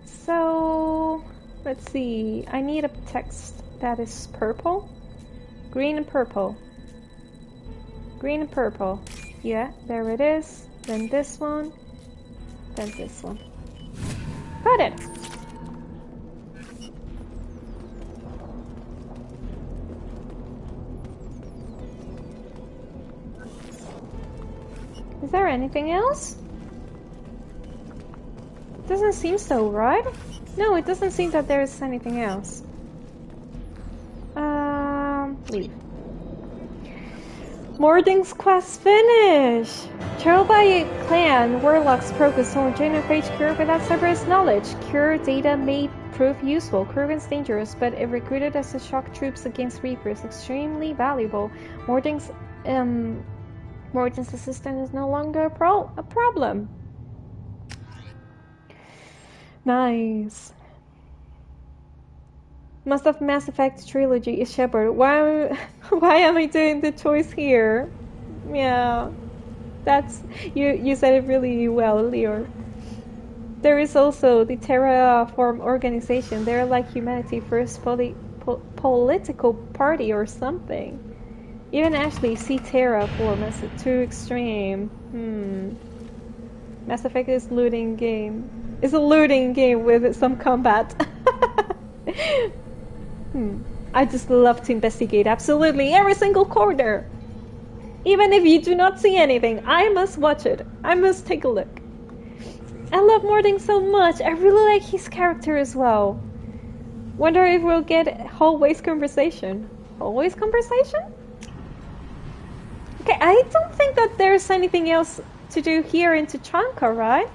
So, let's see. I need a text that is purple. Green and purple. Green and purple. Yeah, there it is. Then this one. Then this one. Got it. Is there anything else? Doesn't seem so, right? No, it doesn't seem that there is anything else. Leave. Mordin's quest finish! Trilogy clan warlocks progress on genophage cure without Cerberus knowledge. Cure data may prove useful. Krogan's dangerous, but if recruited as a shock troops against Reapers, extremely valuable. Mordin's assistant is no longer a problem. Nice. Must have Mass Effect Trilogy is Shepard. Why am I doing the choice here? Yeah. That's you said it really well, Leor. There is also the Terraform organization. They're like humanity first political party or something. Even Ashley see terraform as too extreme. Mass Effect is looting game. It's a looting game with some combat. I just love to investigate absolutely every single corner. Even if you do not see anything, I must watch it. I must take a look. I love Mordin so much. I really like his character as well. Wonder if we'll get hallways conversation. Hallways conversation? Okay, I don't think that there's anything else to do here in Tuchanka, right?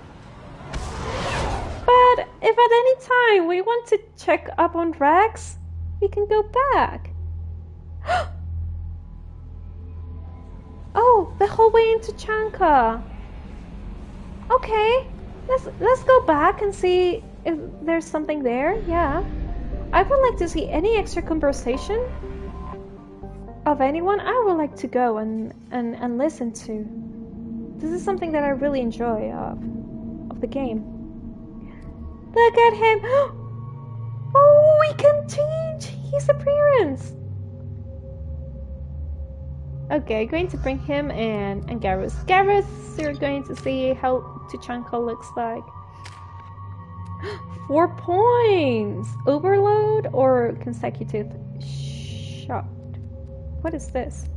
But if at any time we want to check up on Rex, we can go back. Oh, the hallway into Tuchanka. Okay, let's go back and see if there's something there. Yeah, I would like to see any extra conversation of anyone. I would like to go and listen to. This is something that I really enjoy of the game. Look at him! Oh, we can change his appearance! Okay, going to bring him and Garrus. Garrus, you're going to see how Tuchanka looks like. 4 points! Overload or consecutive shot? What is this?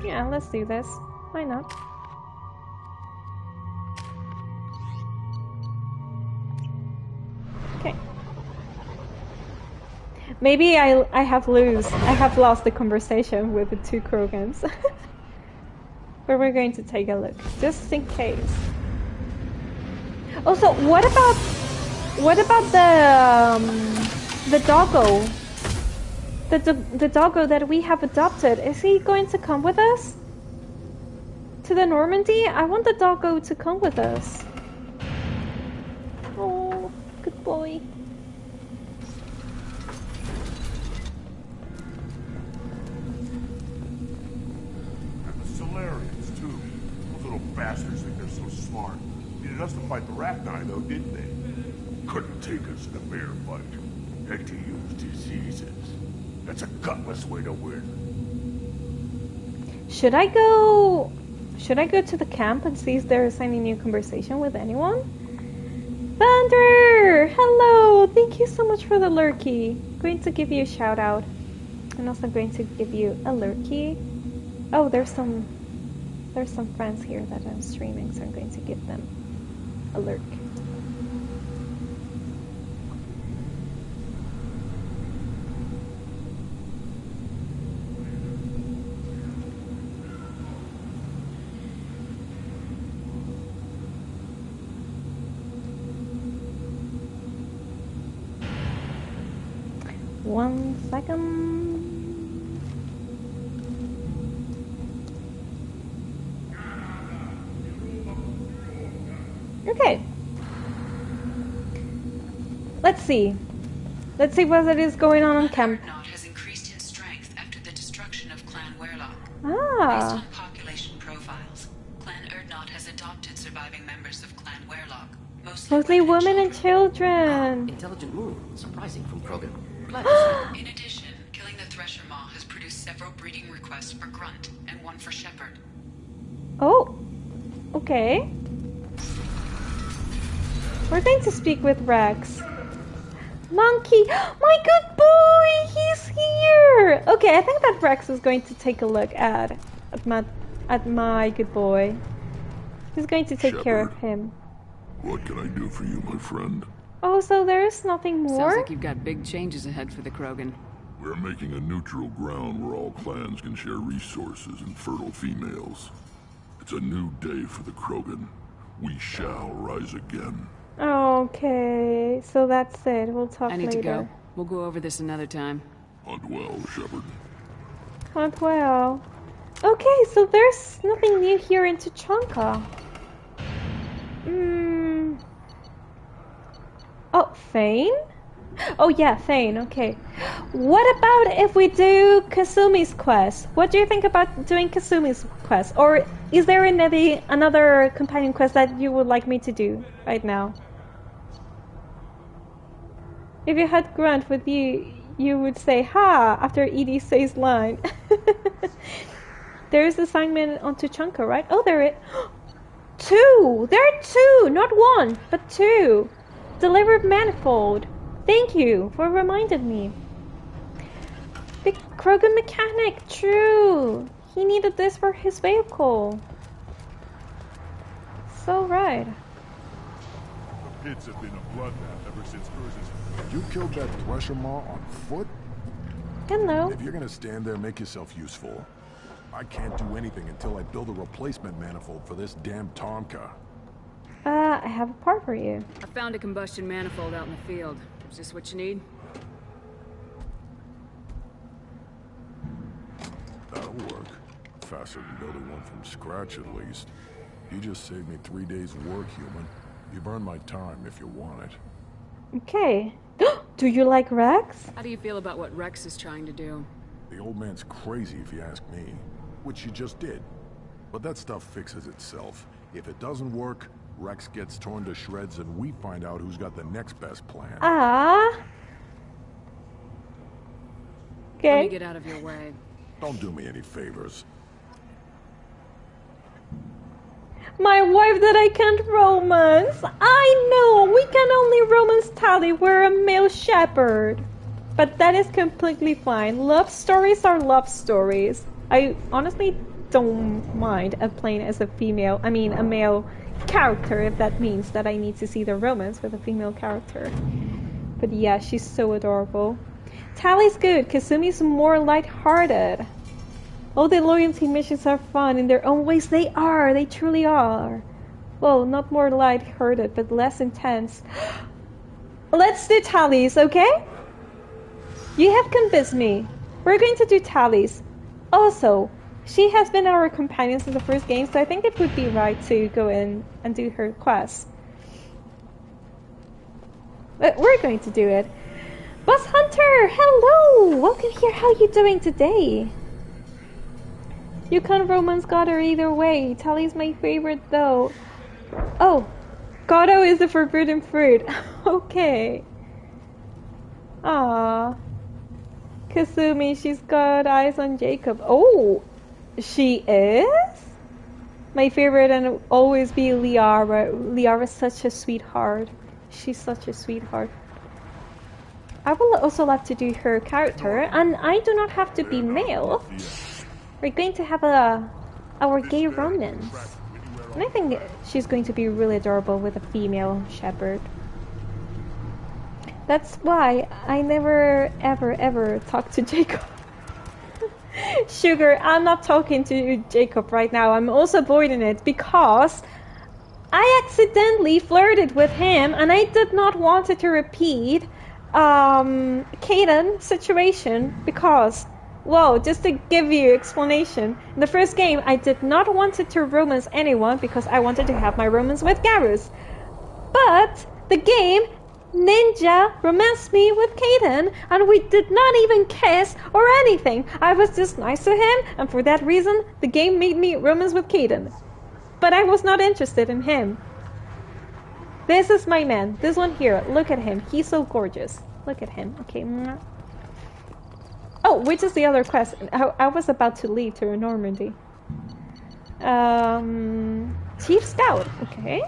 Yeah, let's do this. Why not? Okay. Maybe I have lost the conversation with the 2 Krogans. But we're going to take a look, just in case. Also, what about the doggo? The doggo that we have adopted, is he going to come with us? To the Normandy? I want the doggo to come with us. Oh, good boy. And the Solarians, too. Those little bastards think they're so smart. Needed us to fight the Rachni, though, didn't they? Couldn't take us in a bear fight. Had to use diseases. That's a gutless way to win. Should I go to the camp and see if there is any new conversation with anyone? Thunder! Hello! Thank you so much for the lurkey. Going to give you a shout out. And also going to give you a lurkey. Oh, there's some friends here that I'm streaming, so I'm going to give them a lurk. One second. Okay. Let's see what it is going on camp. Urdnot has increased in strength after the destruction of Clan Werlock. Ah. Based on population profiles, Clan Urdnot has adopted surviving members of Clan Werlock, Mostly women and children. Intelligent move. Surprising from Krogan. Glad to see. In addition, killing the Thresher Maw has produced several breeding requests for Grunt and one for Shepard. Oh. Okay. We're going to speak with Rex. Monkey! My good boy! He's here! Okay, I think that Rex is going to take a look at my good boy. He's going to take Shepard, care of him. What can I do for you, my friend? Oh, so there is nothing more? Sounds like you've got big changes ahead for the Krogan. We're making a neutral ground where all clans can share resources and fertile females. It's a new day for the Krogan. We shall rise again. Okay, so that's it. We'll talk later. I need to go. We'll go over this another time. Hunt well, Shepard. Hunt well. Okay, so there's nothing new here in Tuchanka. Oh, Thane? Oh yeah, Thane, okay. What about if we do Kasumi's quest? What do you think about doing Kasumi's quest? Or is there another companion quest that you would like me to do right now? If you had Grunt with you, you would say ha after Edie says line. There is assignment on Tuchanka, right? Oh, there it. Two! There are two! Not one, but two! Delivered manifold. Thank you for reminding me. Big Krogan mechanic, true! He needed this for his vehicle. So right. The pits have been a bloodbath ever since Urza's. You killed that Thresher Maw on foot? Hello. If you're gonna stand there, make yourself useful. I can't do anything until I build a replacement manifold for this damn Tonka. I have a part for you. I found a combustion manifold out in the field. Is this what you need? That'll work. Faster than building one from scratch, at least. You just saved me 3 days' work, human. You've earned my time if you want it. Okay. Do you like Rex? How do you feel about what Rex is trying to do? The old man's crazy if you ask me. Which you just did. But that stuff fixes itself. If it doesn't work, Rex gets torn to shreds and we find out who's got the next best plan. Ah. Let me Okay. get out of your way. Don't do me any favors. My wife that I can't romance. I know, we can only romance Tali. We're a male shepherd. But that is completely fine. Love stories are love stories. I honestly don't mind playing as a female, a male character, if that means that I need to see the romance with a female character. But yeah, she's so adorable. Tali's good, Kasumi's more lighthearted. All the loyalty missions are fun in their own ways. They are, they truly are. Well, not more lighthearted, but less intense. Let's do Tali's, okay? You have convinced me. We're going to do Tali's. Also, she has been our companion since the first game, so I think it would be right to go in and do her quest. But we're going to do it. Boss Hunter, hello! Welcome here, how are you doing today? You can romance Gato either way. Tali's my favorite though. Oh, Gato is the forbidden fruit. Okay. Ah. Kasumi, she's got eyes on Jacob. Oh, she is? My favorite and will always be Liara. Liara's such a sweetheart. She's such a sweetheart. I would also love to do her character, and I do not have to be male. We're going to have our gay romance. And I think she's going to be really adorable with a female shepherd. That's why I never ever talk to Jacob. Sugar, I'm not talking to Jacob right now. I'm also avoiding it because I accidentally flirted with him and I did not want it to repeat Kaden situation because, well, just to give you explanation, in the first game I did not want it to romance anyone because I wanted to have my romance with Garrus. But the game Ninja romanced me with Kaden, and we did not even kiss or anything. I was just nice to him, and for that reason, the game made me romance with Kaden. But I was not interested in him. This is my man. This one here. Look at him. He's so gorgeous. Look at him. Okay. Oh, which is the other quest? I was about to leave to Normandy. Chief Scout. Okay.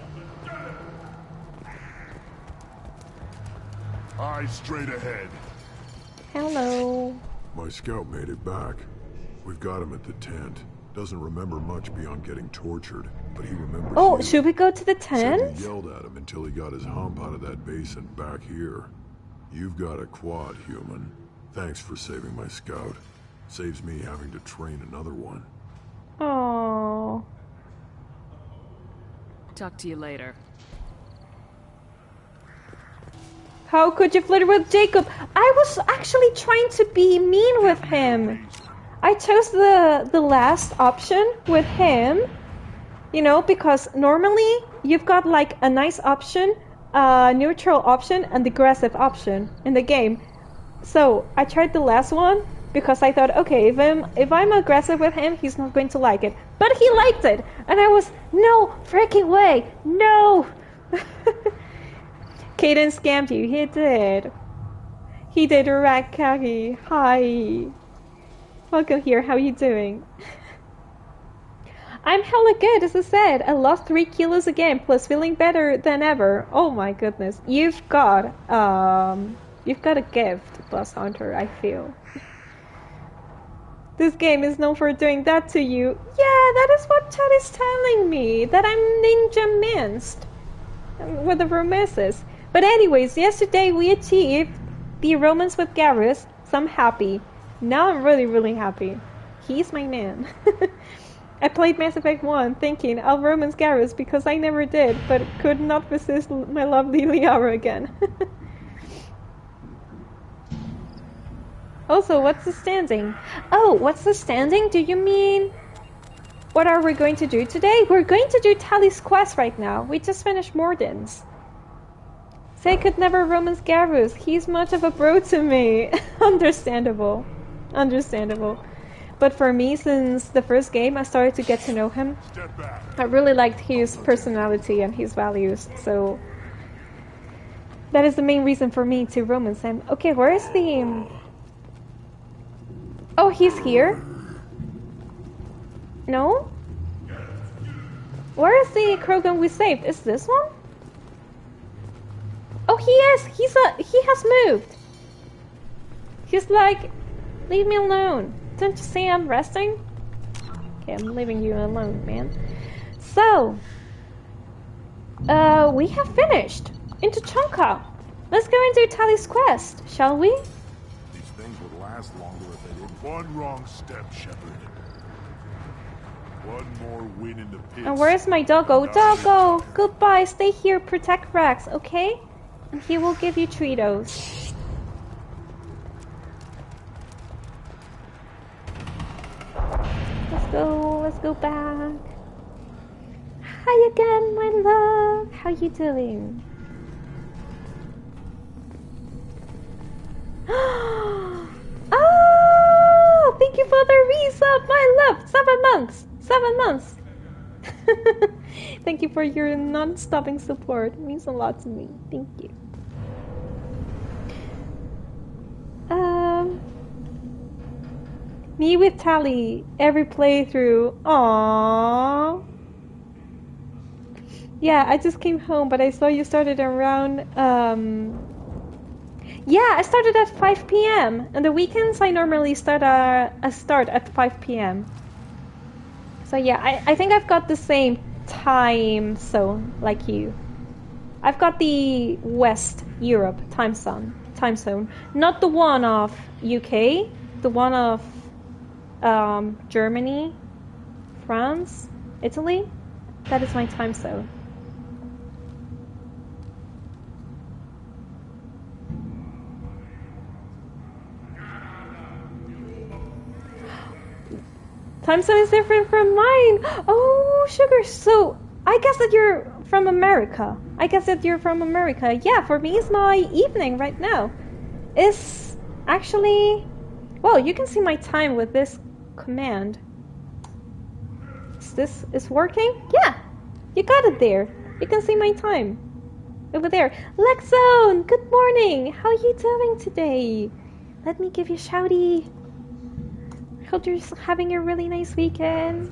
Eyes straight ahead. Hello. My scout made it back. We've got him at the tent. Doesn't remember much beyond getting tortured, but he remembers. Oh, you. should we go to the Said tent? you yelled at him until he got his hump out of that basin back here. You've got a quad, human. Thanks for saving my scout. Saves me having to train another one. Oh. Talk to you later. How could you flirt with Jacob? I was actually trying to be mean with him. I chose the last option with him, you know, because normally you've got like a nice option, neutral option, and aggressive option in the game. So I tried the last one because I thought, okay, if I'm aggressive with him, he's not going to like it. But he liked it, and I was, no freaking way, no. Kaden scammed you. He did. He did Rakagi. Hi. Welcome here. How are you doing? I'm hella good, as I said. I lost 3 kilos again, plus feeling better than ever. Oh my goodness. You've got a gift, Boss Hunter, I feel. This game is known for doing that to you. Yeah, that is what Chad is telling me. That I'm ninja minced. With the romances. But anyways, yesterday we achieved the romance with Garrus, so I'm happy. Now I'm really, really happy. He's my man. I played Mass Effect 1 thinking I'll romance Garrus because I never did, but could not resist my lovely Liara again. Also, what's the standing? Oh, what's the standing? Do you mean... What are we going to do today? We're going to do Tally's quest right now. We just finished Mordin's. Say could never romance Garrus. He's much of a bro to me. Understandable. Understandable. But for me, since the first game, I started to get to know him. I really liked his personality and his values, so... That is the main reason for me to romance him. Okay, where is the... Oh, he's here? No? Where is the Krogan we saved? Is this one? Oh, he is! He has moved! He's like... Leave me alone. Don't you see I'm resting? Okay, I'm leaving you alone, man. So... we have finished! Into Chonka! Let's go and do Tally's quest, shall we? These things would last longer if they didn't. One wrong step, Shepard. One more win in the pits. And where's my doggo? Doggo! Goodbye, stay here, protect Rex, okay? And he will give you Tritos. Let's go back. Hi again, my love. How you doing? Oh, thank you for the resub, my love. 7 months. 7 months. Thank you for your non-stopping support. It means a lot to me. Thank you. Me with Tally every playthrough. Aww. Yeah, I just came home, but I saw you started around. Yeah, I started at 5 p.m. and the weekends I normally start at 5 p.m. So yeah, I think I've got the same time zone like you. I've got the West Europe time zone, not the one of UK, the one of Germany, France, Italy. That is my time zone. Time zone is different from mine. Oh, sugar. So I guess that you're from America. Yeah, for me it's my evening right now. It's actually... Well, you can see my time with this command. Is this working? Yeah, you got it there. You can see my time over there. Lexone, good morning. How are you doing today? Let me give you a shouty. I hope you're having a really nice weekend.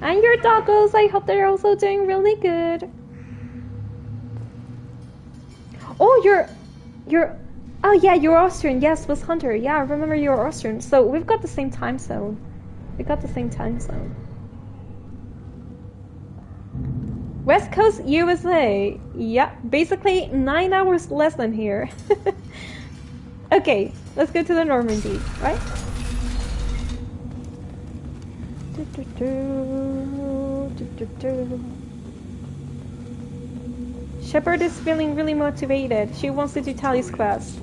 And your doggos, I hope they're also doing really good. Oh, you're... Oh yeah, you're Austrian. Yes, was Hunter. Yeah, I remember you're Austrian. So we've got the same time zone. West Coast, USA. Yeah, basically 9 hours less than here. Okay, let's go to the Normandy, right? Shepard is feeling really motivated. She wants to do Tally's quest.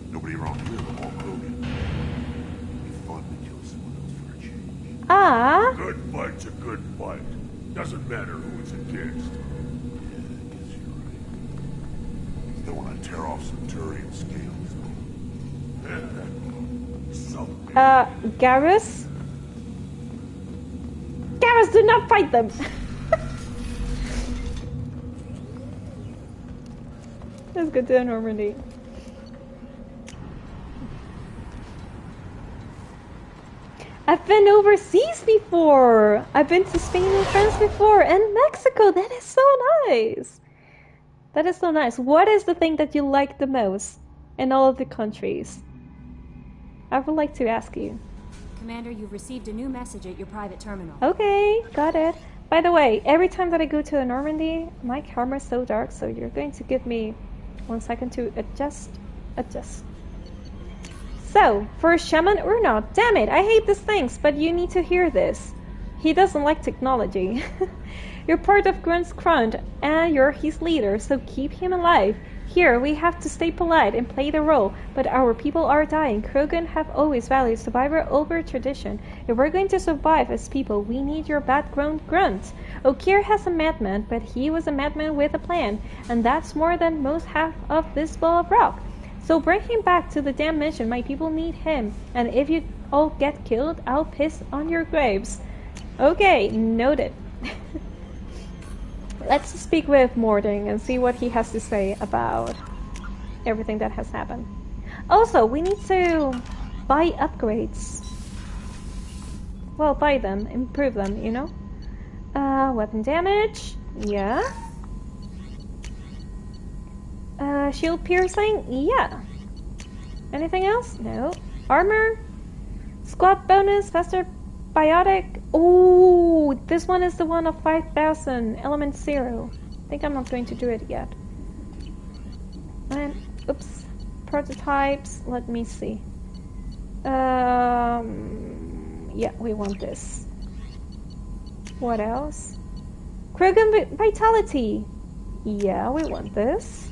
Nobody around here but all Krogan. It'd be fun to kill someone else for a change. Ah. Good fight's a good fight. Doesn't matter who it's against. Yeah, I guess you're right. Don't want to tear off some Turian scales, though. Garrus? Garrus, do not fight them! Let's go to Normandy. I've been overseas before! I've been to Spain and France before, and Mexico! That is so nice! That is so nice. What is the thing that you like the most in all of the countries? I would like to ask you. Commander, you've received a new message at your private terminal. Okay, got it. By the way, every time that I go to Normandy, my camera's so dark, so you're going to give me 1 second to adjust. So, for Shaman or not, damn it, I hate these things, but you need to hear this. He doesn't like technology. You're part of Grunt's Grunt, and you're his leader, so keep him alive. Here, we have to stay polite and play the role, but our people are dying. Krogan have always valued survival over tradition. If we're going to survive as people, we need your background Grunt. Okir has a madman, but he was a madman with a plan, and that's more than most have of this ball of rock. So bring him back to the damn mission. My people need him, and if you all get killed, I'll piss on your graves. Okay, noted. Let's speak with Mordin and see what he has to say about everything that has happened. Also, we need to buy upgrades. Well, buy them, improve them, you know? Weapon damage, yeah. Shield piercing, yeah. Anything else? No. Armor, squad bonus, faster biotic. Oh, this one is the one of 5,000, element 0. I think I'm not going to do it yet. And, oops, prototypes, let me see. Yeah, we want this. What else? Krogan Vitality. Yeah, we want this.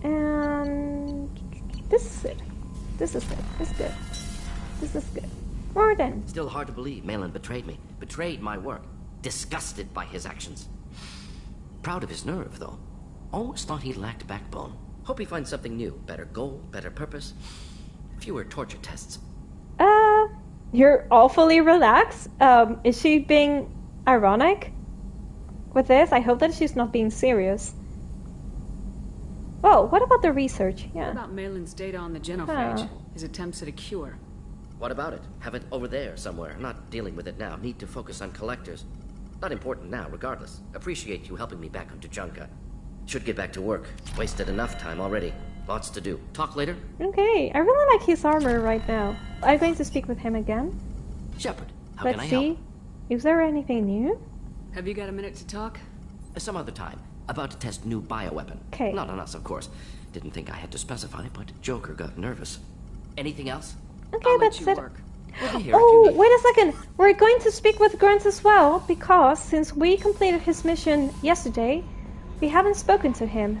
And this is it. This is it. This is good. This is good. Mordin. Still hard to believe Malin betrayed me. Betrayed my work. Disgusted by his actions. Proud of his nerve, though. Always thought he lacked backbone. Hope he finds something new. Better goal, better purpose. Fewer torture tests. You're awfully relaxed. Is she being ironic with this? I hope that she's not being serious. Oh, what about the research? Yeah. What about Malin's data on the genophage? His attempts at a cure? What about it? Have it over there somewhere. Not dealing with it now. Need to focus on collectors. Not important now, regardless. Appreciate you helping me back on Tuchanka. Should get back to work. Wasted enough time already. Lots to do. Talk later? Okay, I really like his armor right now. I'm going to speak with him again. Shepard, how Let's can I see. help? Is there anything new? Have you got a minute to talk? Some other time. About to test new bioweapon. Okay. Not on us, of course. Didn't think I had to specify, but Joker got nervous. Anything else? Okay, I'll let that's you it. work. We'll be here Oh, if you need. wait a second. We're going to speak with Grunt as well, because since we completed his mission yesterday, we haven't spoken to him.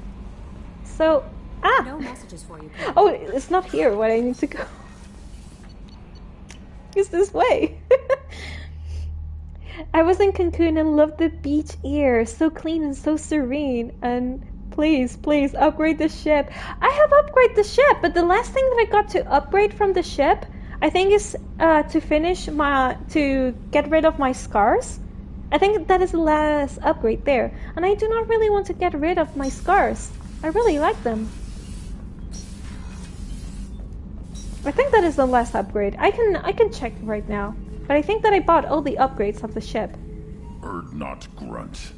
So, No messages for you. Oh, it's not here where I need to go. It's this way. I was in Cancun and loved the beach air. So clean and so serene. And please, please, upgrade the ship. I have upgraded the ship, but the last thing that I got to upgrade from the ship, I think is to get rid of my scars. I think that is the last upgrade there. And I do not really want to get rid of my scars. I really like them. I think that is the last upgrade. I can check right now. But I think that I bought all the upgrades of the ship. Not Grunt.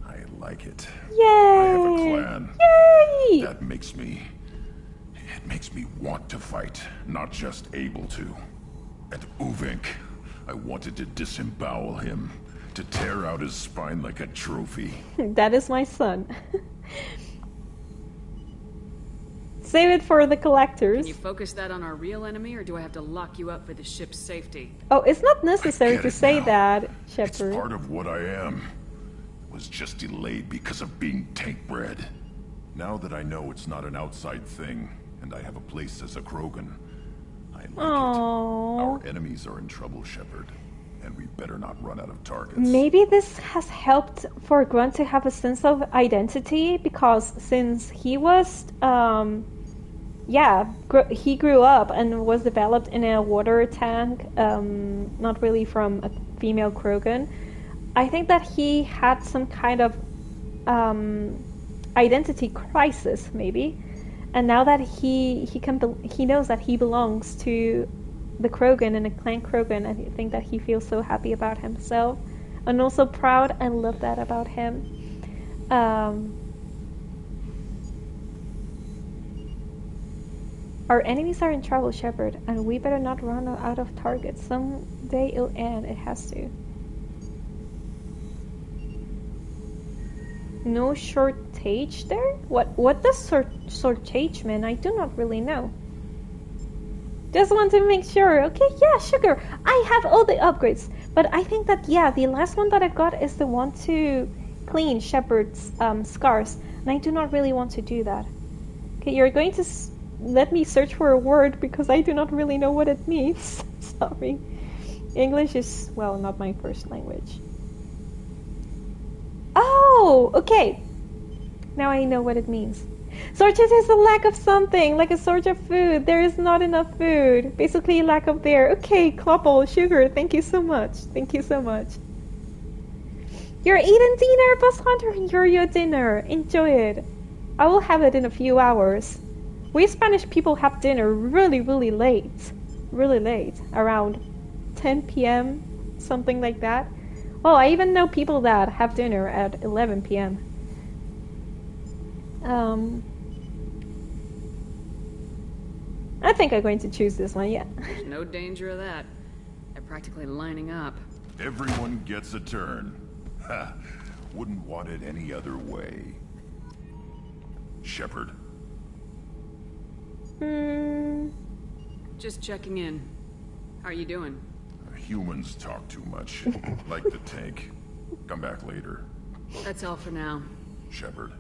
I like it. Yay! I have a clan. Yay! That makes me... It makes me want to fight, not just able to. And Uvink, I wanted to disembowel him, to tear out his spine like a trophy. That is my son. Save it for the collectors. Can you focus that on our real enemy, or do I have to lock you up for the ship's safety? Oh, it's not necessary get to it say now. that, It's Shepard. part of what I am. It was just delayed because of being tank-bred. Now that I know it's not an outside thing, and I have a place as a Krogan, I like it. Aww. Our enemies are in trouble, Shepard, and we better not run out of targets. Maybe this has helped for Grunt to have a sense of identity, because since he was, he grew up and was developed in a water tank, not really from a female Krogan. I think that he had some kind of identity crisis, maybe. And now that he knows that he belongs to the Krogan and the clan Krogan, I think that he feels so happy about himself, and also proud. I love that about him. Our enemies are in trouble, Shepard, and we better not run out of targets. Someday it'll end. It has to. No shortage there? What does shortage mean? I do not really know. Just want to make sure. Okay, yeah, sugar. I have all the upgrades. But I think that, yeah, the last one that I've got is the one to clean Shepard's scars. And I do not really want to do that. Okay, you're going to let me search for a word because I do not really know what it means. Sorry. English is, well, not my first language. Oh, okay. Now I know what it means. Shortage is a lack of something, like a shortage of food. There is not enough food. Basically, lack of there. Okay, Kloppel, sugar, thank you so much. Thank you so much. You're eating dinner, Boss Hunter. Enjoy your dinner. Enjoy it. I will have it in a few hours. We Spanish people have dinner really, really late. Really late. Around 10 p.m., something like that. Well, I even know people that have dinner at 11 p.m. I think I'm going to choose this one, yeah. There's no danger of that. They're practically lining up. Everyone gets a turn. Ha! Wouldn't want it any other way. Shepard. Just checking in. How are you doing? Humans talk too much. Like the tank. Come back later. That's all for now. Shepard.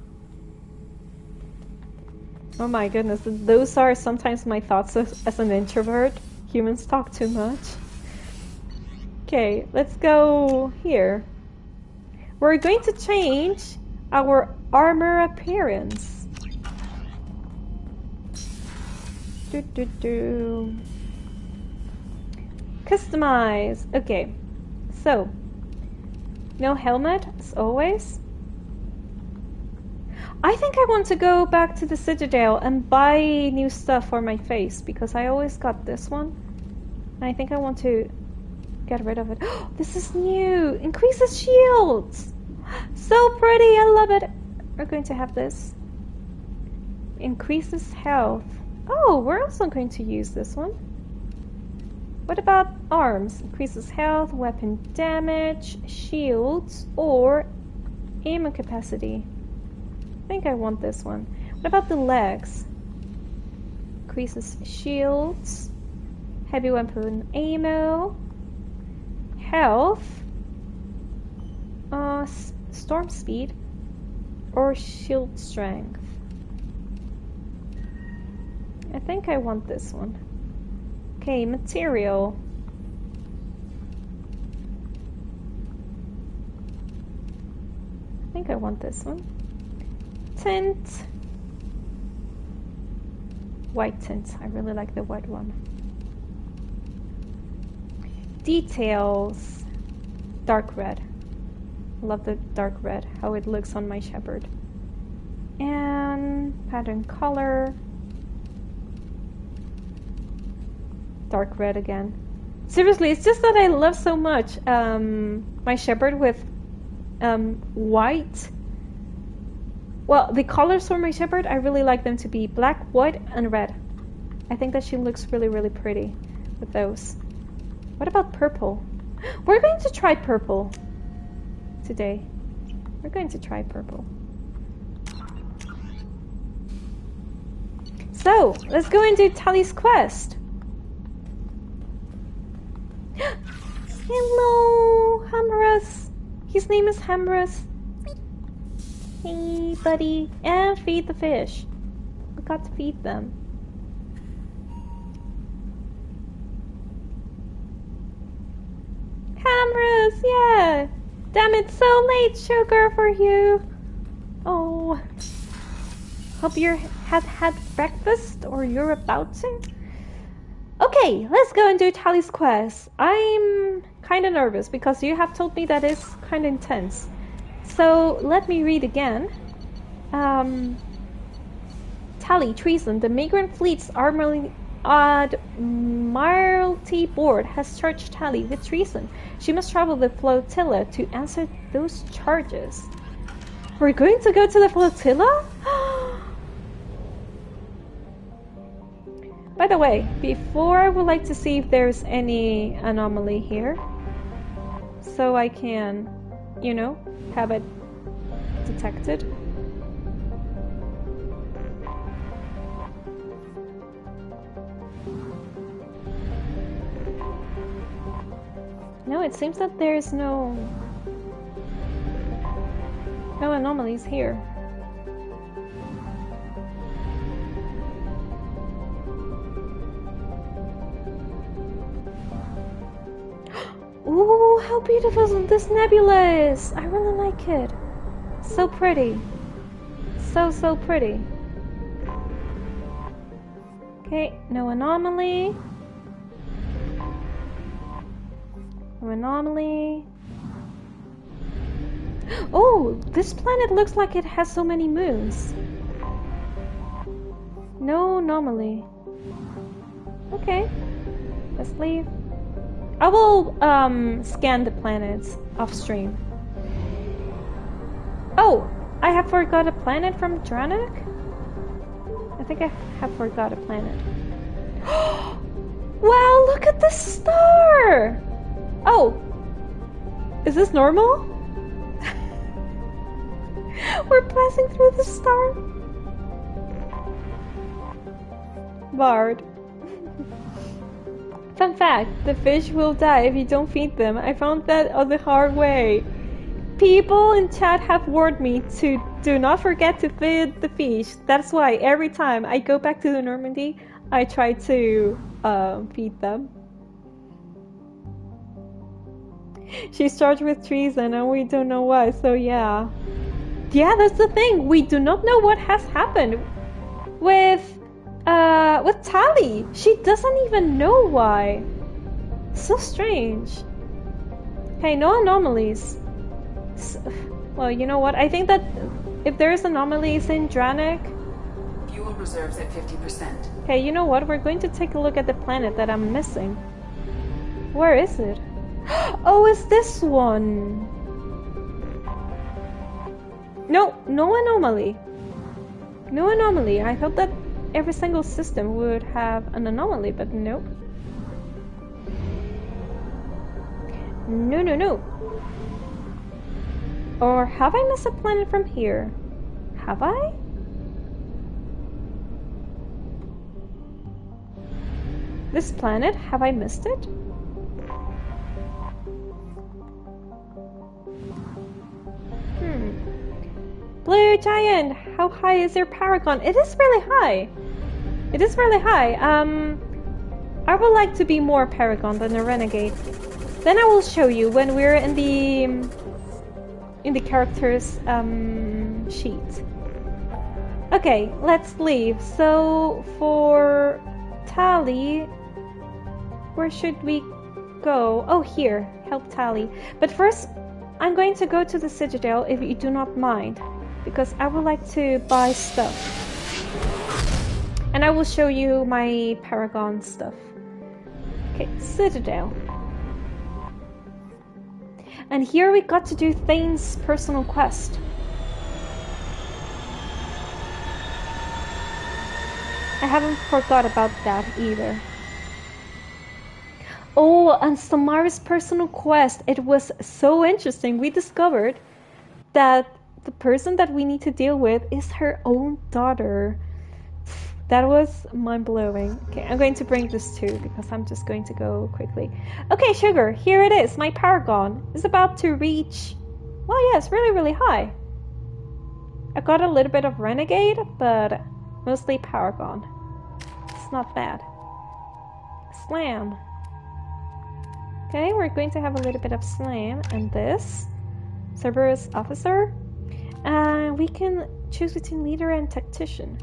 Oh my goodness, those are sometimes my thoughts as an introvert. Humans talk too much. Okay, let's go here. We're going to change our armor appearance. Customize. Okay, so no helmet as always. I think I want to go back to the Citadel and buy new stuff for my face because I always got this one. And I think I want to get rid of it. This is new. Increases shields. So pretty. I love it. We're going to have this. Increases health. Oh, we're also going to use this one. What about arms? Increases health, weapon damage, shields, or ammo capacity. I think I want this one. What about the legs? Increases shields, heavy weapon ammo, health, storm speed, or shield strength. I think I want this one. Okay, material. I think I want this one. Tint. White tint. I really like the white one. Details. Dark red. Love the dark red, how it looks on my Shepard. And pattern color. Dark red again. Seriously, it's just that I love so much my Shepard with white. Well, the colors for my Shepard, I really like them to be black, white, and red. I think that she looks really, really pretty with those. What about purple? We're going to try purple today. We're going to try purple. So, let's go and do Tali's quest. Hello, Hamras. His name is Hamras. Hey, buddy. And feed the fish. We got to feed them. Hamras, yeah. Damn, it's so late, sugar, for you. Oh. Hope you have had breakfast, or you're about to. Okay, let's go and do Tali's quest. I'm kind of nervous because you have told me that it's kind of intense. So let me read again. Tally, treason. The migrant fleet's Admiralty Board has charged Tally with treason. She must travel the flotilla to answer those charges. We're going to go to the flotilla? By the way, before I would like to see if there's any anomaly here. So I can, you know, have it detected. No, it seems that there's no anomalies here. Ooh, how beautiful this nebula is! I really like it. So pretty. So pretty. Okay, no anomaly. No anomaly. Oh, this planet looks like it has so many moons. No anomaly. Okay, let's leave. I will scan the planets off stream. Oh, I have forgot a planet from Dranak? I think I have forgot a planet. Wow, look at this star! Oh, is this normal? We're passing through the star. Bard. Fun fact, the fish will die if you don't feed them. I found that on the hard way. People in chat have warned me to do not forget to feed the fish. That's why every time I go back to the Normandy, I try to feed them. She's charged with treason and we don't know why, so yeah. Yeah, that's the thing. We do not know what has happened with Tally. She doesn't even know why. So strange. Okay, no anomalies. Well, you know what? I think that if there's anomalies in Dranak... Fuel reserves at 50%. Okay, you know what? We're going to take a look at the planet that I'm missing. Where is it? Oh, it's this one. No, no anomaly. No anomaly. I thought that every single system would have an anomaly, but nope. No, no, no. Or have I missed a planet from here? Have I? This planet, have I missed it? Blue Giant, how high is your Paragon? It is really high. It is really high. I would like to be more Paragon than a Renegade. Then I will show you when we're in the characters sheet. Okay, let's leave. So for Tally, where should we go? Oh, here, help Tally. But first, I'm going to go to the Citadel if you do not mind, because I would like to buy stuff. And I will show you my Paragon stuff. Okay, Citadel. And here we got to do Thane's personal quest. I haven't forgot about that either. Oh, and Samara's personal quest. It was so interesting. We discovered that the person that we need to deal with is her own daughter. That was mind-blowing. Okay, I'm going to bring this too because I'm just going to go quickly. Okay, Sugar, here it is. My Paragon is about to reach... Well, yeah, it's really, really high. I got a little bit of Renegade, but mostly Paragon. It's not bad. Slam. Okay, we're going to have a little bit of Slam and this. Cerberus Officer. And we can choose between Leader and Tactician.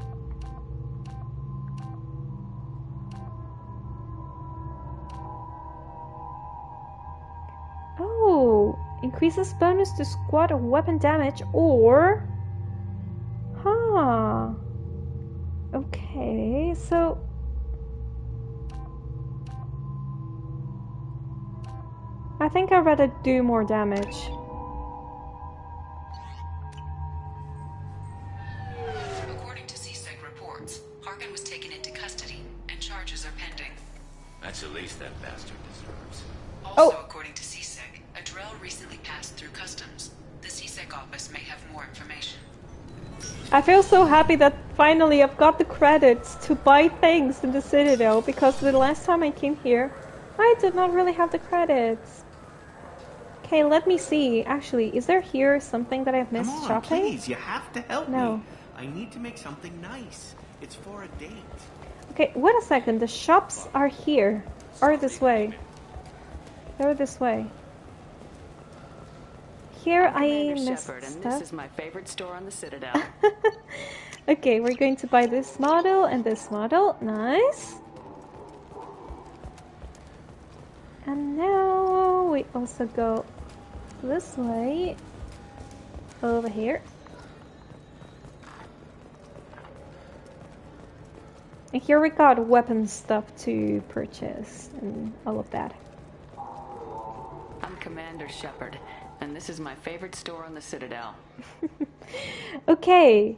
Oh, Increases bonus to squad weapon damage or... Huh. Okay, so... I think I'd rather do more damage. According to CSEC reports, Paragon was taken into custody and charges are pending. That's the least that bastard deserves. Also, according to CSEC, a drill recently passed through customs. The CSEC office may have more information. I feel so happy that finally I've got the credits to buy things in the Citadel, because the last time I came here, I did not really have the credits. Okay, let me see. Actually, is there here something that I've missed? Come on, shopping? please, you have to help No. me. I need to make something nice. It's for a date. Okay, wait a second. The shops are here. Or this way. They're this way. Here I missed Shepard, and stuff. this is my favorite store on the Citadel. Okay, we're going to buy this model and this model. Nice. And now we also go this way. Over here. And here we got weapon stuff to purchase and all of that. I'm Commander Shepard, and this is my favorite store on the Citadel. Okay.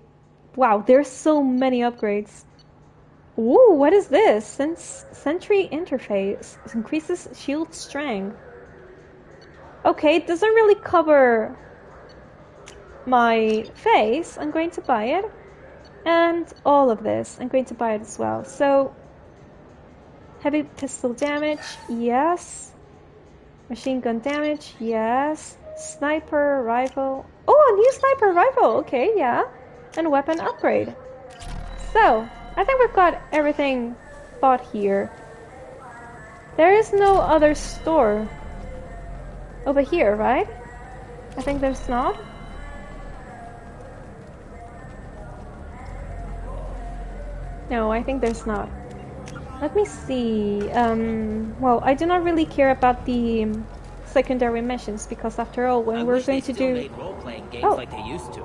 Wow, there's so many upgrades. Ooh, what is this? Sentry interface increases shield strength. Okay, it doesn't really cover my face. I'm going to buy it. And all of this, I'm going to buy it as well. So, heavy pistol damage, yes. Machine gun damage, yes. Sniper rifle. Oh, a new sniper rifle. Okay, yeah. And weapon upgrade. So, I think we've got everything bought here. There is no other store over here, right? I think there's not. No, I think there's not. Let me see. Well, I do not really care about the secondary missions, because after all, when we're going to do... made role-playing games like they used to.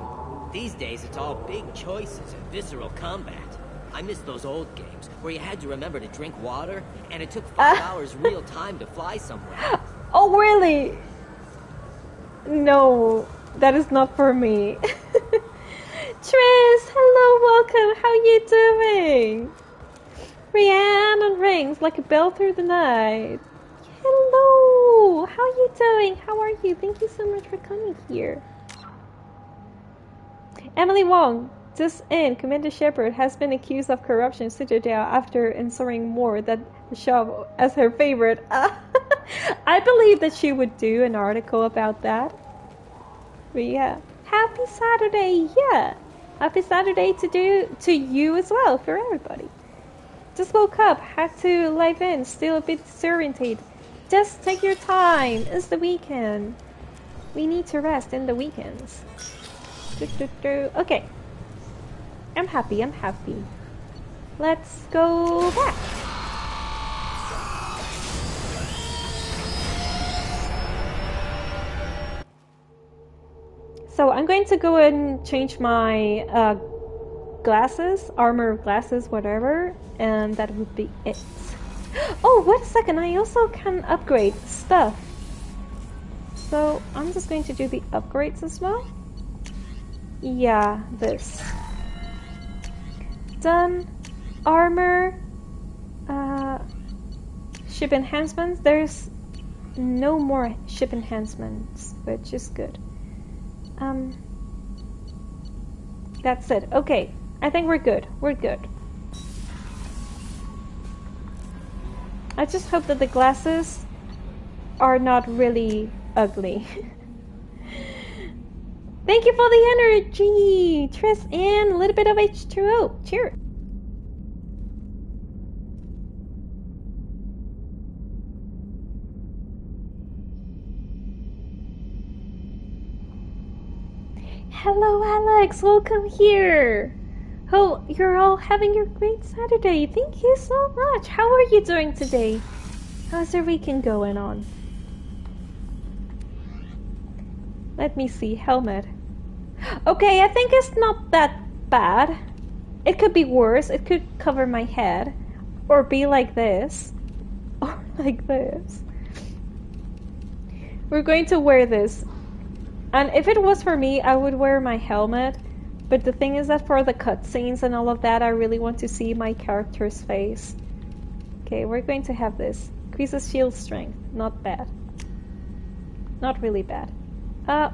These days, it's all big choices and visceral combat. I miss those old games where you had to remember to drink water, and it took 5 hours real time to fly somewhere. Oh, really? No, that is not for me. Tris, hello, welcome. How you doing? Rianne on rings like a bell through the night. Hello, how you doing? How are you? Thank you so much for coming here. Emily Wong, just in, Commander Shepard has been accused of corruption in Citadel after inserting more than the shop as her favorite. I believe that she would do an article about that. But yeah, happy Saturday, yeah. Happy Saturday to you as well, for everybody. Just woke up, had to live in, still a bit disoriented. Just take your time, it's the weekend. We need to rest in the weekends. Okay. I'm happy, I'm happy. Let's go back. So I'm going to go and change my glasses, armor glasses, whatever, and that would be it. Oh, wait a second, I also can upgrade stuff. So I'm just going to do the upgrades as well. Yeah, this. Done. Armor. Ship enhancements. There's no more ship enhancements, which is good. That's it. Okay, I think we're good. We're good. I just hope that the glasses are not really ugly. Thank you for the energy, Tris, and a little bit of H2O. Cheers. Hello, Alex. Welcome here. Oh, you're all having your great Saturday. Thank you so much. How are you doing today? How's your weekend going on? Let me see. Helmet. Okay, I think it's not that bad. It could be worse. It could cover my head. Or be like this. Or like this. We're going to wear this. And if it was for me, I would wear my helmet. But the thing is that for the cutscenes and all of that, I really want to see my character's face. Okay, we're going to have this. Increases shield strength. Not bad. Not really bad.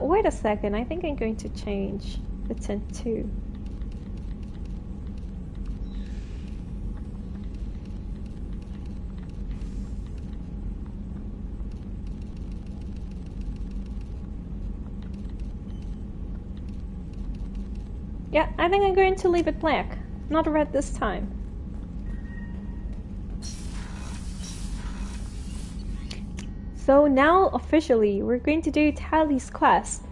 Wait a second. I think I'm going to change the tint too. Yeah, I think I'm going to leave it black. Not red this time. So now, officially, we're going to do Tally's quest.